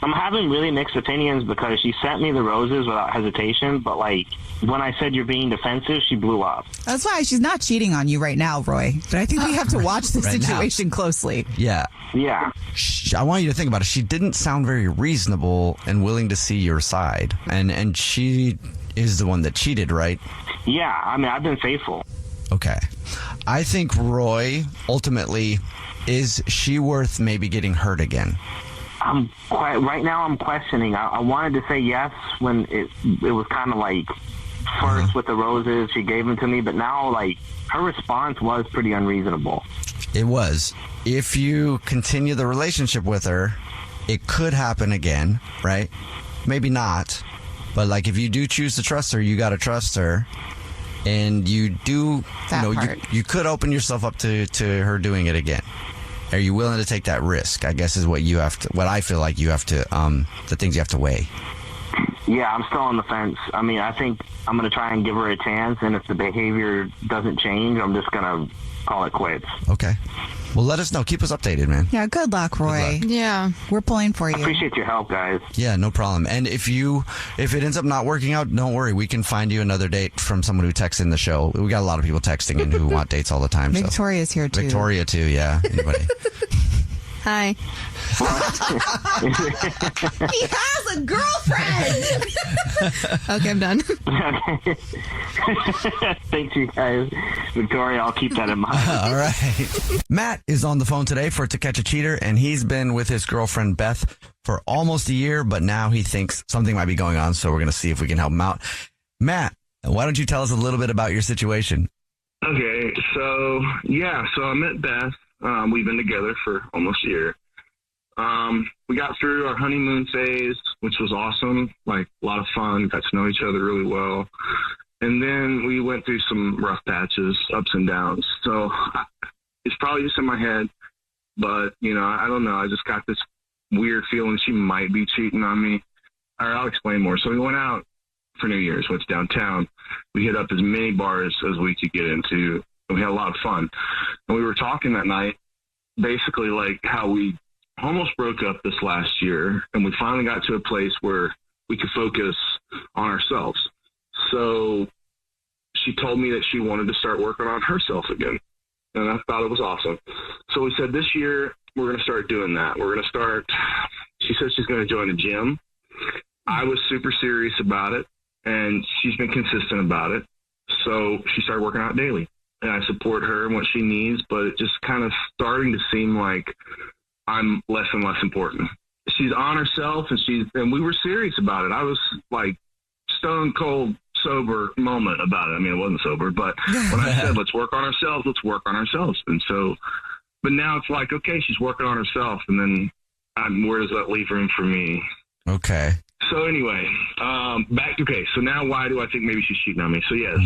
Speaker 8: I'm having really mixed opinions because she sent me the roses without hesitation, but like when I said you're being defensive, she blew up.
Speaker 3: That's why she's not cheating on you right now, Roy. But I think we have to watch the
Speaker 1: Right
Speaker 3: situation closely.
Speaker 1: Yeah.
Speaker 8: Yeah.
Speaker 1: I want you to think about it. She didn't sound very reasonable and willing to see your side. And she is the one that cheated, right?
Speaker 8: Yeah, I mean, I've been faithful.
Speaker 1: Okay. I think, Roy, ultimately, is she worth maybe getting hurt again?
Speaker 8: Right now I'm questioning. I wanted to say yes when it was kind of like first with the roses, she gave them to me, but now like her response was pretty unreasonable.
Speaker 1: It was. If you continue the relationship with her, it could happen again, right? Maybe not. But like if you do choose to trust her, you got to trust her. And you do, you could open yourself up to her doing it again. Are you willing to take that risk? I guess is what I feel like you have to, the things you have to weigh.
Speaker 8: Yeah, I'm still on the fence. I mean, I think I'm going to try and give her a chance, and if the behavior doesn't change, I'm just going to call it quits.
Speaker 1: Okay. Well, let us know. Keep us updated, man.
Speaker 3: Yeah, good luck, Roy.
Speaker 1: Good luck.
Speaker 4: Yeah.
Speaker 3: We're pulling for you.
Speaker 8: I appreciate your help, guys.
Speaker 1: Yeah, no problem. And if it ends up not working out, don't worry. We can find you another date from someone who texts in the show. We got a lot of people texting in who want dates all the time.
Speaker 3: Victoria's here, too.
Speaker 1: Victoria, too, yeah. Anybody?
Speaker 4: Hi.
Speaker 3: He has a girlfriend!
Speaker 4: Okay, I'm done.
Speaker 8: Thank you, guys. Victoria, I'll keep that in mind.
Speaker 1: All right. Matt is on the phone today for To Catch a Cheater, and he's been with his girlfriend, Beth, for almost a year, but now he thinks something might be going on, so we're going to see if we can help him out. Matt, why don't you tell us a little bit about your situation?
Speaker 9: Okay, so I met Beth. We've been together for almost a year. We got through our honeymoon phase, which was awesome, like a lot of fun, got to know each other really well. And then we went through some rough patches, ups and downs. So it's probably just in my head, but, I don't know. I just got this weird feeling she might be cheating on me. All right, I'll explain more. So we went out for New Year's, went downtown. We hit up as many bars as we could get into, and we had a lot of fun. And we were talking that night, basically like how we almost broke up this last year, and we finally got to a place where we could focus on ourselves. So she told me that she wanted to start working on herself again. And I thought it was awesome. So we said this year we're going to start doing that. We're going to start, she said she's going to join a gym. I was super serious about it, and she's been consistent about it. So she started working out daily, and I support her and what she needs, but it just kind of starting to seem like I'm less and less important. She's on herself, and we were serious about it. I was like stone cold sober moment about it. I mean, it wasn't sober, but when I said, let's work on ourselves. And so, but now it's like, okay, she's working on herself. And then where does that leave room for me?
Speaker 1: Okay.
Speaker 9: So anyway, so now why do I think maybe she's cheating on me? So yes,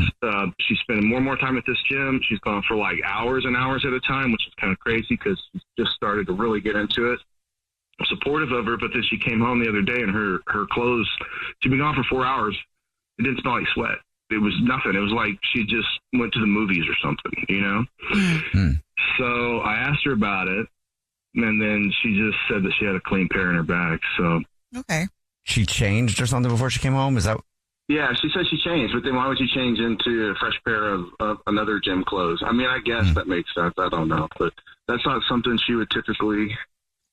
Speaker 9: she's spending more and more time at this gym. She's gone for like hours and hours at a time, which is kind of crazy because she's just started to really get into it. I'm supportive of her, but then she came home the other day and her clothes, she'd been gone for 4 hours. It didn't smell like sweat. It was nothing. It was like she just went to the movies or something, you know? Mm-hmm. So I asked her about it, and then she just said that she had a clean pair in her bag. So
Speaker 3: okay.
Speaker 1: She changed or something before she came home? Is that?
Speaker 9: Yeah, she said she changed, but then why would you change into a fresh pair of another gym clothes? I mean, I guess that makes sense. I don't know, but that's not something she would typically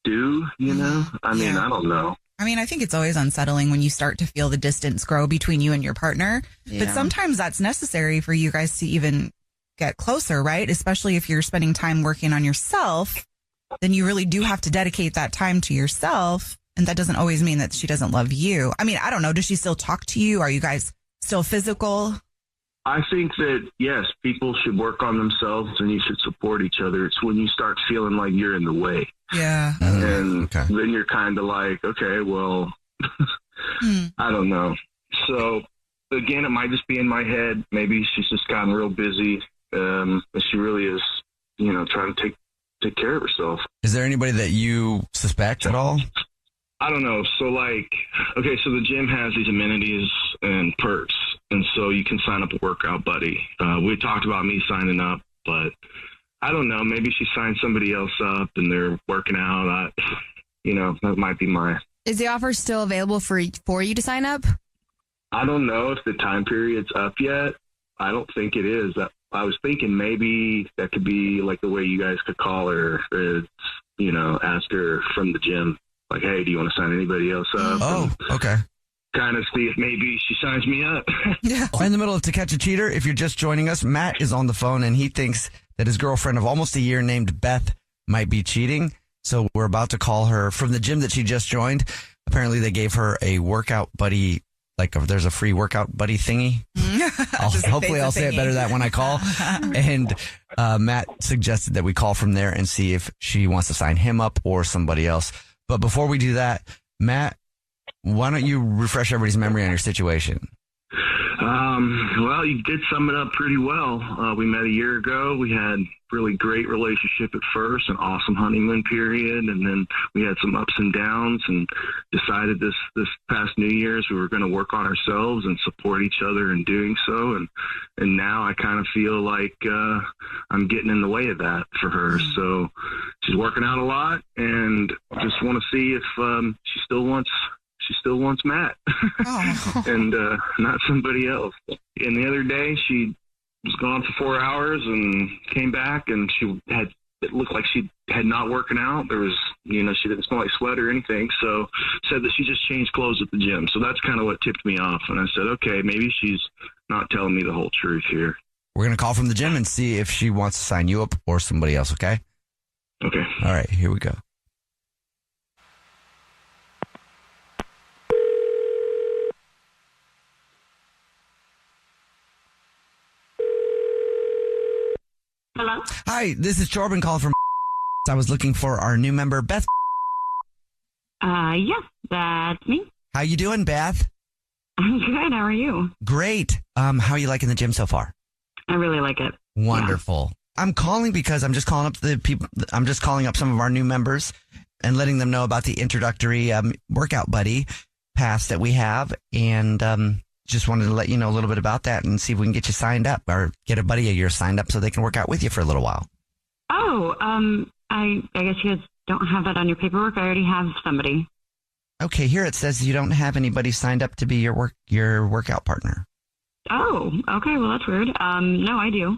Speaker 9: do, you know? I mean, I don't know.
Speaker 3: I mean, I think it's always unsettling when you start to feel the distance grow between you and your partner. Yeah. But sometimes that's necessary for you guys to even get closer, right? Especially if you're spending time working on yourself, then you really do have to dedicate that time to yourself. And that doesn't always mean that she doesn't love you. I mean, I don't know. Does she still talk to you? Are you guys still physical?
Speaker 9: I think that, yes, people should work on themselves and you should support each other. It's when you start feeling like you're in the way.
Speaker 3: Yeah.
Speaker 9: And then you're kind of like, okay, well, I don't know. So, again, it might just be in my head. Maybe she's just gotten real busy. And she really is, you know, trying to take care of herself.
Speaker 1: Is there anybody that you suspect at all?
Speaker 9: I don't know. So like, okay, so the gym has these amenities and perks. And so you can sign up a workout buddy. We talked about me signing up, but I don't know. Maybe she signed somebody else up and they're working out. You know, that might be my.
Speaker 4: Is the offer still available for you to sign up?
Speaker 9: I don't know if the time period's up yet. I don't think it is. I was thinking maybe that could be like the way you guys could call her, you know, ask her from the gym. Like, hey, do you want to sign anybody else up?
Speaker 1: Oh, okay.
Speaker 9: Kind of see if maybe she signs me up.
Speaker 1: Yeah. In the middle of To Catch a Cheater, if you're just joining us, Matt is on the phone and he thinks that his girlfriend of almost a year named Beth might be cheating. So we're about to call her from the gym that she just joined. Apparently they gave her a workout buddy, there's a free workout buddy thingy. Hopefully I'll say it better that when I call. And Matt suggested that we call from there and see if she wants to sign him up or somebody else. But before we do that, Matt, why don't you refresh everybody's memory on your situation?
Speaker 9: Well, you did sum it up pretty well. We met a year ago. We had really great relationship at first, an awesome honeymoon period, and then we had some ups and downs and decided this past New Year's we were going to work on ourselves and support each other in doing so. And now I kind of feel like I'm getting in the way of that for her. So she's working out a lot, and just want to see if she still wants Matt and not somebody else. And the other day she was gone for 4 hours and came back, and it looked like she had not working out. There was, you know, she didn't smell like sweat or anything. So said that she just changed clothes at the gym. So that's kind of what tipped me off. And I said, okay, maybe she's not telling me the whole truth here.
Speaker 1: We're going to call from the gym and see if she wants to sign you up or somebody else. Okay.
Speaker 9: Okay.
Speaker 1: All right, here we go.
Speaker 2: Hello?
Speaker 1: Hi, this is Corbin calling from. I was looking for our new member, Beth.
Speaker 2: Yes, that's me.
Speaker 1: How you doing, Beth?
Speaker 2: I'm good. How are you?
Speaker 1: Great. How are you liking the gym so far?
Speaker 2: I really like it.
Speaker 1: Wonderful. Yeah. I'm calling because I'm just calling up the people. I'm just calling up some of our new members and letting them know about the introductory workout buddy pass that we have, and just wanted to let you know a little bit about that and see if we can get you signed up or get a buddy of yours signed up so they can work out with you for a little while.
Speaker 2: Oh, I guess you guys don't have that on your paperwork. I already have somebody.
Speaker 1: Okay, here it says you don't have anybody signed up to be your workout partner.
Speaker 2: Oh, okay. Well, that's weird. No, I do.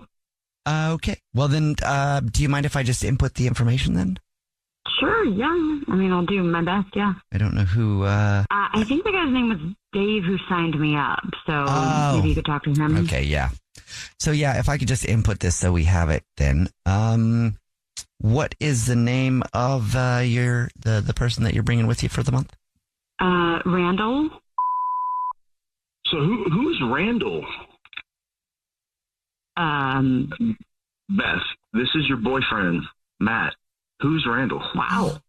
Speaker 1: Okay. Well, then, do you mind if I just input the information then?
Speaker 2: Sure, yeah. I mean, I'll do my best, yeah.
Speaker 1: I don't know who...
Speaker 2: I think the guy's name was Dave who signed me up, so maybe you could talk to him.
Speaker 1: Okay, yeah. So, yeah, if I could just input this so we have it then. What is the name of the person that you're bringing with you for the month?
Speaker 2: Randall.
Speaker 9: So who's Randall? Beth, this is your boyfriend, Matt. Who's Randall?
Speaker 2: Wow.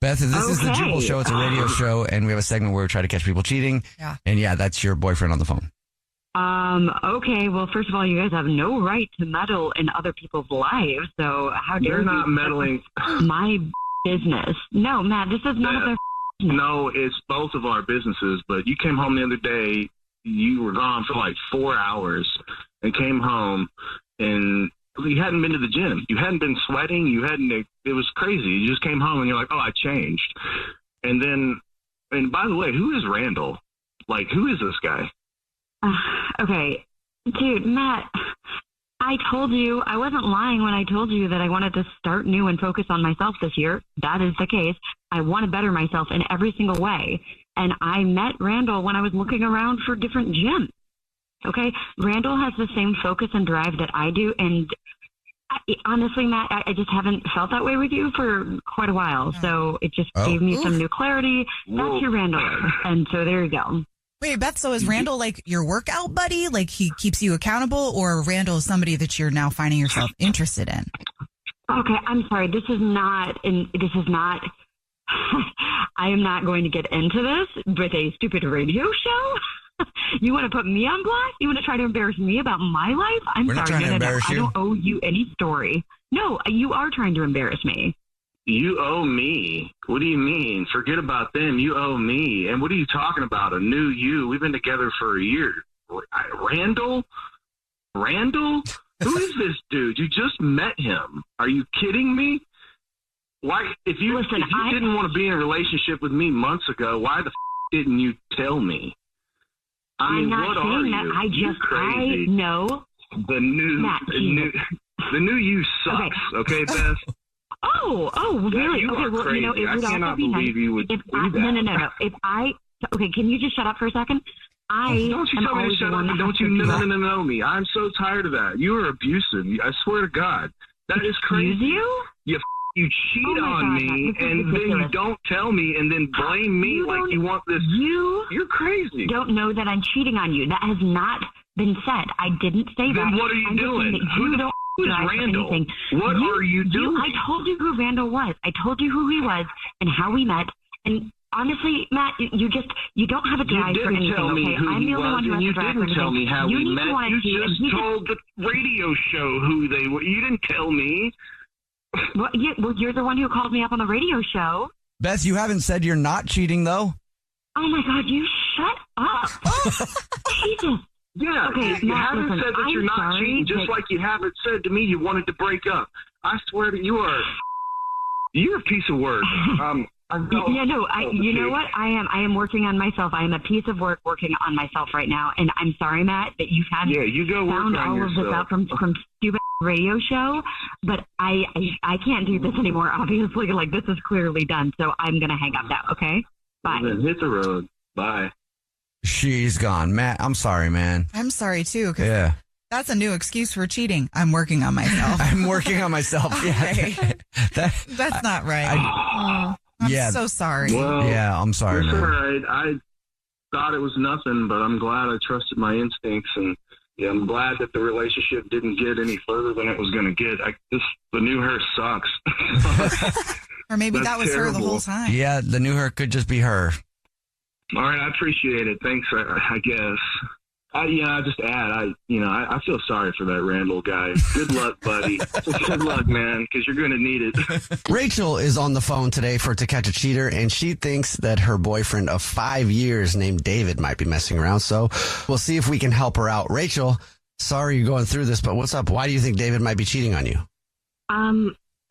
Speaker 1: Beth, this is the Jubal Show. It's a radio show, and we have a segment where we try to catch people cheating.
Speaker 3: Yeah.
Speaker 1: And yeah, that's your boyfriend on the phone.
Speaker 2: Okay. Well, first of all, you guys have no right to meddle in other people's lives. So how dare
Speaker 9: They're
Speaker 2: you?
Speaker 9: not meddling.
Speaker 2: My business. No, Matt, this is none of their business.
Speaker 9: No, it's both of our businesses. But you came home the other day. You were gone for like 4 hours and came home and you hadn't been to the gym. You hadn't been sweating. It was crazy. You just came home and you're like, oh, I changed. And by the way, who is Randall? Like, who is this guy?
Speaker 2: Okay. Dude, Matt, I told you, I wasn't lying when I told you that I wanted to start new and focus on myself this year. That is the case. I want to better myself in every single way. And I met Randall when I was looking around for different gyms. Okay? Randall has the same focus and drive that I do. And honestly, Matt, I just haven't felt that way with you for quite a while. So it just gave me some new clarity. That's your Randall. And so there you go.
Speaker 3: Wait, Beth, so is Randall like your workout buddy? Like he keeps you accountable, or Randall is somebody that you're now finding yourself interested in?
Speaker 2: Okay, I'm sorry. This is not, I am not going to get into this with a stupid radio show. You want to put me on blast? You want to try to embarrass me about my life?
Speaker 1: We're not trying to embarrass you.
Speaker 2: I don't owe you any story. No, you are trying to embarrass me.
Speaker 9: You owe me. What do you mean? Forget about them. You owe me. And what are you talking about? A new you? We've been together for a year. Randall? Who is this dude? You just met him. Are you kidding me? Why? If you didn't want to be in a relationship with me months ago, why the didn't you tell me?
Speaker 2: I'm not saying that.
Speaker 9: You're crazy.
Speaker 2: I know.
Speaker 9: The new you sucks. Okay, Beth?
Speaker 2: Oh, really?
Speaker 9: You
Speaker 2: okay, well,
Speaker 9: crazy.
Speaker 2: it would
Speaker 9: cannot
Speaker 2: also be
Speaker 9: believe
Speaker 2: nice
Speaker 9: you would do that.
Speaker 2: No. Okay, can you just shut up for a second?
Speaker 9: Don't you tell me to shut up and don't you know me. I'm so tired of that. You are abusive. I swear to God. That is crazy.
Speaker 2: Excuse you?
Speaker 9: You cheat on me and then you don't tell me and then blame me like you want this. You're crazy.
Speaker 2: Don't know that I'm cheating on you. That has not been said. I didn't say that.
Speaker 9: Then what are you doing? Who the is Randall? What are you doing?
Speaker 2: I told you who Randall was. I told you who he was and how we met. And honestly, Matt, you don't have a drive for anything, okay? I'm the only one who has a drive for anything.
Speaker 9: You didn't tell me how we met. You just told the radio show who they were. You didn't tell me.
Speaker 2: Well, you're the one who called me up on the radio show.
Speaker 1: Beth, you haven't said you're not cheating, though.
Speaker 2: Oh, my God, you shut up. Jesus.
Speaker 9: Yeah,
Speaker 2: okay,
Speaker 9: you haven't said that you're not cheating, just like you haven't said to me you wanted to break up. I swear that you're a piece of work.
Speaker 2: You know what? I am working on myself. I am a piece of work working on myself right now. And I'm sorry, Matt, that you've had found all of this out from stupid radio show. But I can't do this anymore, obviously. Like, this is clearly done. So I'm going to hang up now, okay? Bye.
Speaker 9: Then hit the road. Bye.
Speaker 1: She's gone. Matt, I'm sorry, man.
Speaker 3: I'm sorry, too.
Speaker 1: Yeah.
Speaker 3: That's a new excuse for cheating. I'm working on myself.
Speaker 1: I'm working on myself.
Speaker 3: Okay. That's not right. I'm so sorry.
Speaker 9: Well,
Speaker 1: yeah, I'm sorry, man.
Speaker 9: All right. I thought it was nothing, but I'm glad I trusted my instincts, and I'm glad that the relationship didn't get any further than it was going to get. The new her sucks.
Speaker 3: Or maybe that was terrible. Her the whole time.
Speaker 1: Yeah, the new her could just be her.
Speaker 9: All right, I appreciate it. Thanks, I guess. I just add, I feel sorry for that Randall guy. Good luck, buddy. Good luck, man, because you're going to need it.
Speaker 1: Rachel is on the phone today for To Catch a Cheater, and she thinks that her boyfriend of 5 years named David might be messing around. So we'll see if we can help her out. Rachel, sorry you're going through this, but what's up? Why do you think David might be cheating on you?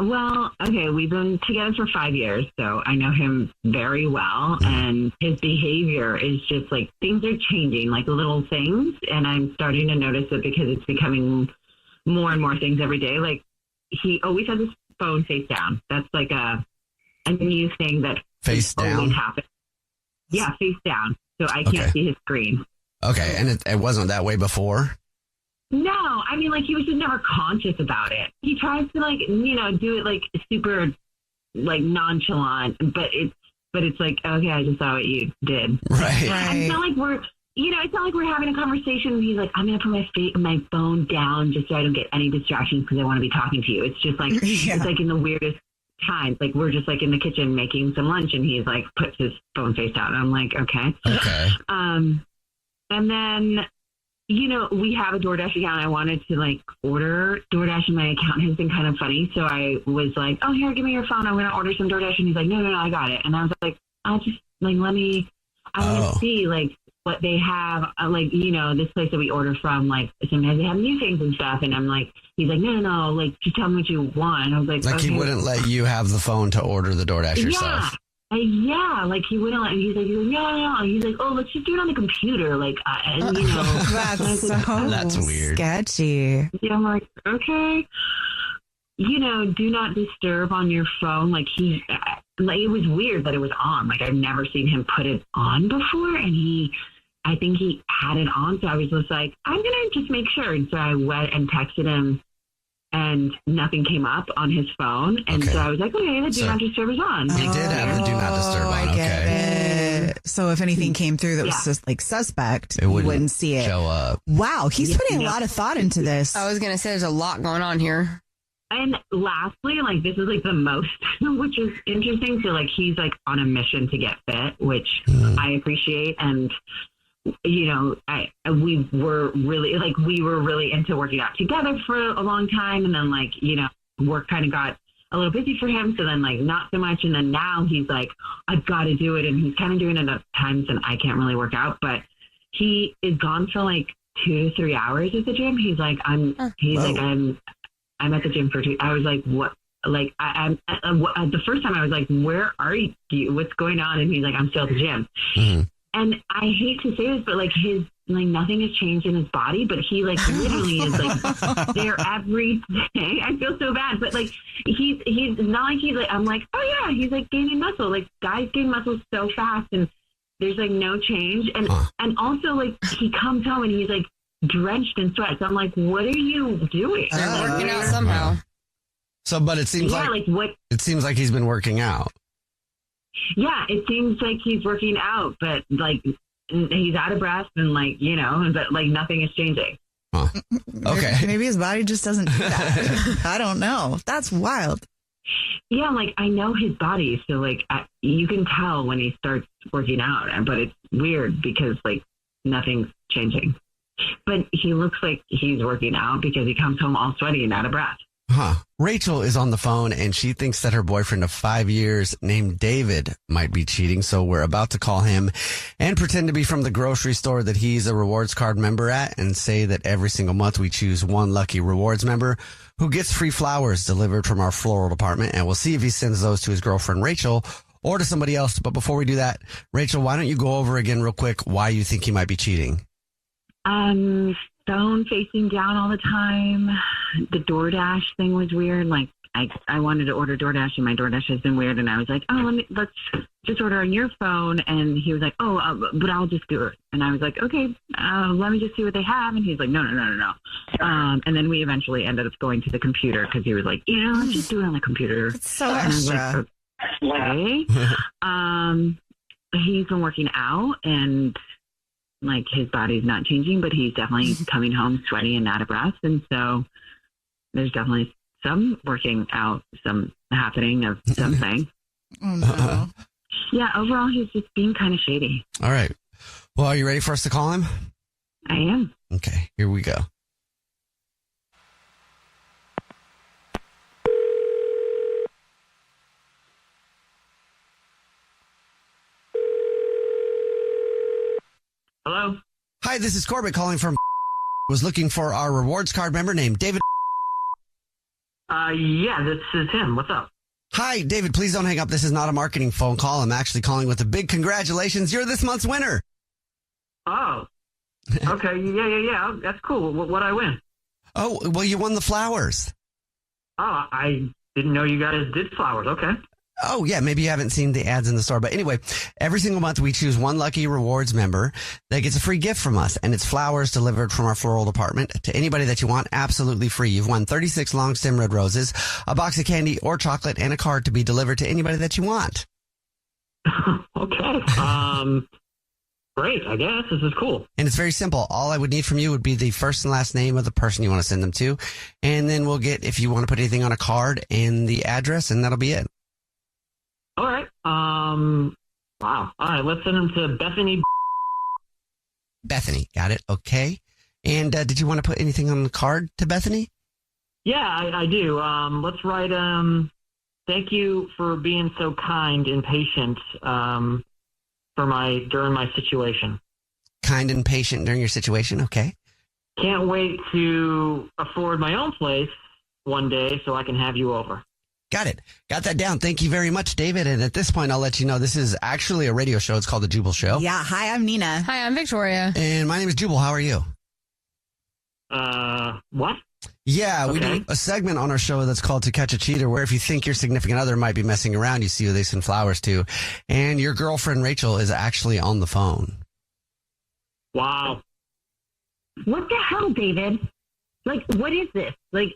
Speaker 2: Well, okay, we've been together for 5 years, so I know him very well, and his behavior is just like things are changing, like little things, and I'm starting to notice it because it's becoming more and more things every day. Like he always has his phone face down. That's like a new thing that
Speaker 1: face down
Speaker 2: always happens. Yeah, face down, so I can't see his screen.
Speaker 1: Okay, and it wasn't that way before?
Speaker 2: No, I mean, like, he was just never conscious about it. He tries to, like, you know, do it, like, super, like, nonchalant, but it's like, okay, I just saw what you did.
Speaker 1: Right.
Speaker 2: It's not like it's not like we're having a conversation and he's like, I'm going to put my phone down just so I don't get any distractions because I want to be talking to you. It's just like, It's like in the weirdest times. Like, we're just, like, in the kitchen making some lunch and he's, like, puts his phone face down. And I'm like, okay.
Speaker 1: Okay.
Speaker 2: And then, you know, we have a DoorDash account. I wanted to like order DoorDash, and my account has been kind of funny. So I was like, oh, here, give me your phone. I'm going to order some DoorDash. And he's like, no, I got it. And I was like, I'll just like, I want to see like what they have. Like, you know, this place that we order from, like sometimes they have new things and stuff. And I'm like, he's like, no, like just tell me what you want. I was like,
Speaker 1: he wouldn't let you have the phone to order the DoorDash yourself.
Speaker 2: Yeah, like he wouldn't let. He's like, no. He's like, oh, let's just do it on the computer, like, and, you know.
Speaker 3: That's
Speaker 1: weird,
Speaker 3: sketchy.
Speaker 2: Yeah, I'm like, okay, you know, do not disturb on your phone. Like it was weird that it was on. Like I've never seen him put it on before, and I think he had it on. So I was just like, I'm gonna just make sure. And so I went and texted him. And nothing came up on his phone. And so I was like, okay, the do not disturb is on.
Speaker 1: He did have the do not disturb on.
Speaker 3: I get it. So if anything came through that was just like suspect, you wouldn't see it.
Speaker 1: Show up.
Speaker 3: Wow, he's putting a lot of thought into this.
Speaker 10: I was going to say there's a lot going on here.
Speaker 2: And lastly, like this is like the most, which is interesting. So like he's like on a mission to get fit, which I appreciate. And you know, we were really into working out together for a long time. And then like, you know, work kind of got a little busy for him. So then like not so much. And then now he's like, I've got to do it. And he's kind of doing it at times and I can't really work out, but he is gone for like 2 to 3 hours at the gym. He's like, I'm at the gym for 2. I was like, what? Like I'm the first time I was like, where are you? What's going on? And he's like, I'm still at the gym. Mm-hmm. And I hate to say this, but like nothing has changed in his body, but he like literally is like there every day. I feel so bad, but like he's not like he's like, I'm like, oh yeah, he's like gaining muscle. Like guys gain muscle so fast and there's like no change. And also like he comes home and he's like drenched in sweat. So I'm like, what are you doing?
Speaker 10: They're working out somehow.
Speaker 1: So, but it seems it seems like he's been working out.
Speaker 2: Yeah, it seems like he's working out, but like he's out of breath and like, you know, but like nothing is changing.
Speaker 1: Huh. Okay.
Speaker 3: Maybe his body just doesn't do that. I don't know. That's wild.
Speaker 2: Yeah, like I know his body, so like you can tell when he starts working out, but it's weird because like nothing's changing. But he looks like he's working out because he comes home all sweaty and out of breath.
Speaker 1: Huh. Rachel is on the phone and she thinks that her boyfriend of 5 years named David might be cheating. So we're about to call him and pretend to be from the grocery store that he's a rewards card member at and say that every single month we choose one lucky rewards member who gets free flowers delivered from our floral department. And we'll see if he sends those to his girlfriend, Rachel, or to somebody else. But before we do that, Rachel, why don't you go over again real quick why you think he might be cheating?
Speaker 2: Phone facing down all the time. The DoorDash thing was weird. Like I wanted to order DoorDash and my DoorDash has been weird. And I was like, oh, let's just order on your phone. And he was like, oh, but I'll just do it. And I was like, okay, let me just see what they have. And he's like, no. And then we eventually ended up going to the computer because he was like, you know, let's just do it on the computer.
Speaker 3: It's so extra.
Speaker 2: Like, okay. He's been working out and like his body's not changing, but he's definitely coming home sweaty and out of breath. And so there's definitely some working out, some happening of something.
Speaker 3: Oh, no.
Speaker 2: Yeah, overall, he's just being kind of shady.
Speaker 1: All right. Well, are you ready for us to call him?
Speaker 2: I am.
Speaker 1: Okay, here we go.
Speaker 2: Hello?
Speaker 1: Hi, this is Corbett calling from was looking for our rewards card member named David.
Speaker 11: Yeah, this is him. What's up?
Speaker 1: Hi, David, please don't hang up. This is not a marketing phone call. I'm actually calling with a big congratulations. You're this month's winner.
Speaker 11: Oh, okay. Yeah. That's cool. What'd I win?
Speaker 1: Oh, well, you won the flowers.
Speaker 11: Oh, I didn't know you guys did flowers. Okay.
Speaker 1: Oh, yeah. Maybe you haven't seen the ads in the store. But anyway, every single month we choose one lucky rewards member that gets a free gift from us. And it's flowers delivered from our floral department to anybody that you want, absolutely free. You've won 36 long stem red roses, a box of candy or chocolate, and a card to be delivered to anybody that you want.
Speaker 11: Okay. Great. I guess this is cool.
Speaker 1: And it's very simple. All I would need from you would be the first and last name of the person you want to send them to. And then we'll get, if you want to put anything on a card, and the address, and that'll be it.
Speaker 11: All right. Wow. All right. Let's send them to Bethany.
Speaker 1: Bethany. Got it. Okay. And did you want to put anything on the card to Bethany?
Speaker 11: Yeah, I do. Let's write, thank you for being so kind and patient, during my situation.
Speaker 1: Kind and patient during your situation. Okay.
Speaker 11: Can't wait to afford my own place one day so I can have you over.
Speaker 1: Got it. Got that down. Thank you very much, David. And at this point, I'll let you know this is actually a radio show. It's called The Jubal Show.
Speaker 3: Yeah. Hi, I'm Nina.
Speaker 10: Hi, I'm Victoria.
Speaker 1: And my name is Jubal. How are you?
Speaker 11: What?
Speaker 1: Yeah, we do a segment on our show that's called To Catch a Cheater, where if you think your significant other might be messing around, you see who they send flowers to. And your girlfriend, Rachel, is actually on the phone.
Speaker 11: Wow.
Speaker 2: What the hell, David? Like, what is this? Like,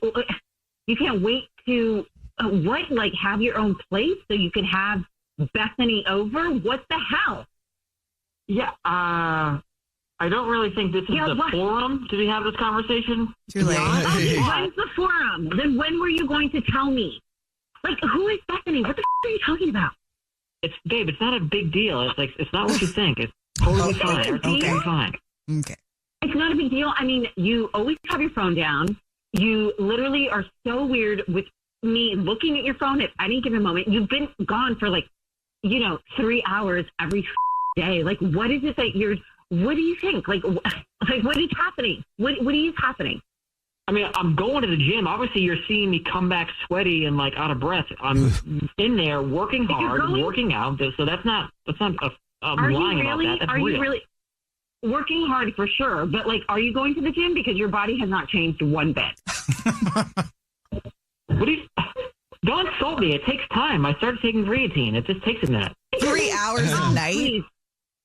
Speaker 2: you can't wait to, have your own place so you can have Bethany over? What the hell?
Speaker 11: Yeah, I don't really think this is the forum to have this conversation.
Speaker 3: Too late.
Speaker 2: When's the forum? Then when were you going to tell me? Like, who is Bethany? What the are you talking about?
Speaker 11: Babe, it's not a big deal. It's not what you think. It's totally fine. It's totally fine.
Speaker 3: Okay.
Speaker 2: It's not a big deal. I mean, you always have your phone down. You literally are so weird with me looking at your phone at any given moment. You've been gone for 3 hours every day. Like, what is it that what do you think? Like what is happening? What is happening?
Speaker 11: I mean, I'm going to the gym. Obviously, you're seeing me come back sweaty and out of breath. I'm in there working hard, working out. So that's not I'm lying about that. That's real.
Speaker 2: You really working hard for sure? But are you going to the gym because your body has not changed one bit?
Speaker 11: Don't insult me. It takes time. I started taking creatine. It just takes a minute.
Speaker 3: 3 hours a night.
Speaker 2: Please.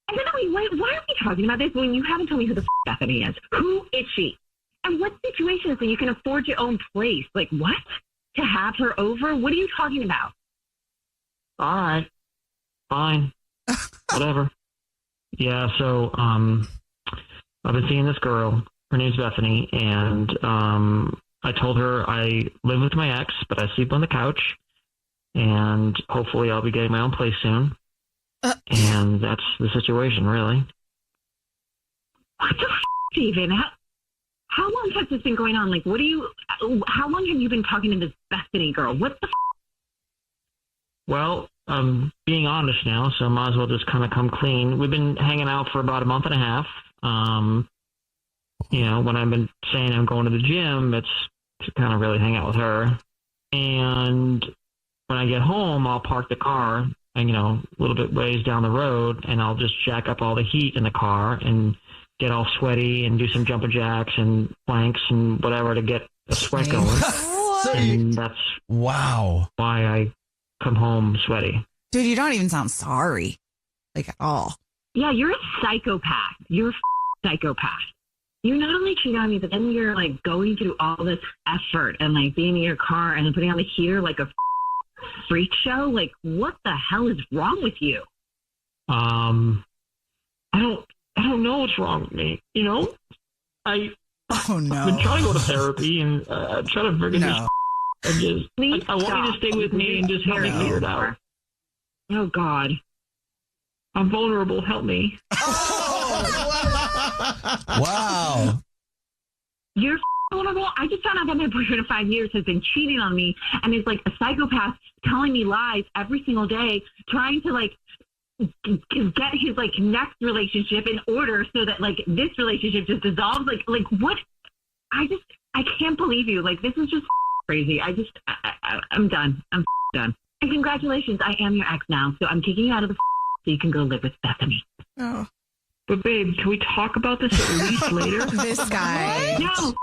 Speaker 2: And then why are we talking about this when you haven't told me who the Bethany is? Who is she? And what situation so you can afford your own place? Like, what? To have her over? What are you talking about?
Speaker 11: All right. Fine. Whatever. Yeah, so I've been seeing this girl. Her name's Bethany, and I told her I live with my ex, but I sleep on the couch, and hopefully I'll be getting my own place soon. And that's the situation, really.
Speaker 2: What the Steven? How long has this been going on? How long have you been talking to this Bethany girl? What the
Speaker 11: Well, I'm being honest now, so I might as well just kind of come clean. We've been hanging out for about a month and a half. When I've been saying I'm going to the gym, it's to kind of really hang out with her. And when I get home, I'll park the car, and, a little bit ways down the road, and I'll just jack up all the heat in the car and get all sweaty and do some jumping jacks and planks and whatever to get a sweat going. And that's why I come home sweaty.
Speaker 3: Dude, you don't even sound sorry, at all.
Speaker 2: Yeah, you're a psychopath. You're a psychopath. You not only cheat on me, but then you're going through all this effort and being in your car and then putting on the heater like a freak show. What the hell is wrong with you?
Speaker 11: I don't know what's wrong with me. I've been trying to go to therapy and try to figure this. I want you to stay with me and just help me figure it out.
Speaker 2: Oh God,
Speaker 11: I'm vulnerable. Help me.
Speaker 1: Wow.
Speaker 2: You're vulnerable. I just found out that my boyfriend of 5 years has been cheating on me and is a psychopath, telling me lies every single day, trying to get his next relationship in order so that this relationship just dissolves. What? I can't believe you. This is just crazy. I'm done. I'm done. And congratulations, I am your ex now, so I'm kicking you out of the so you can go live with Bethany.
Speaker 3: Oh.
Speaker 12: But babe, can we talk about this at least later?
Speaker 3: This guy.
Speaker 2: No.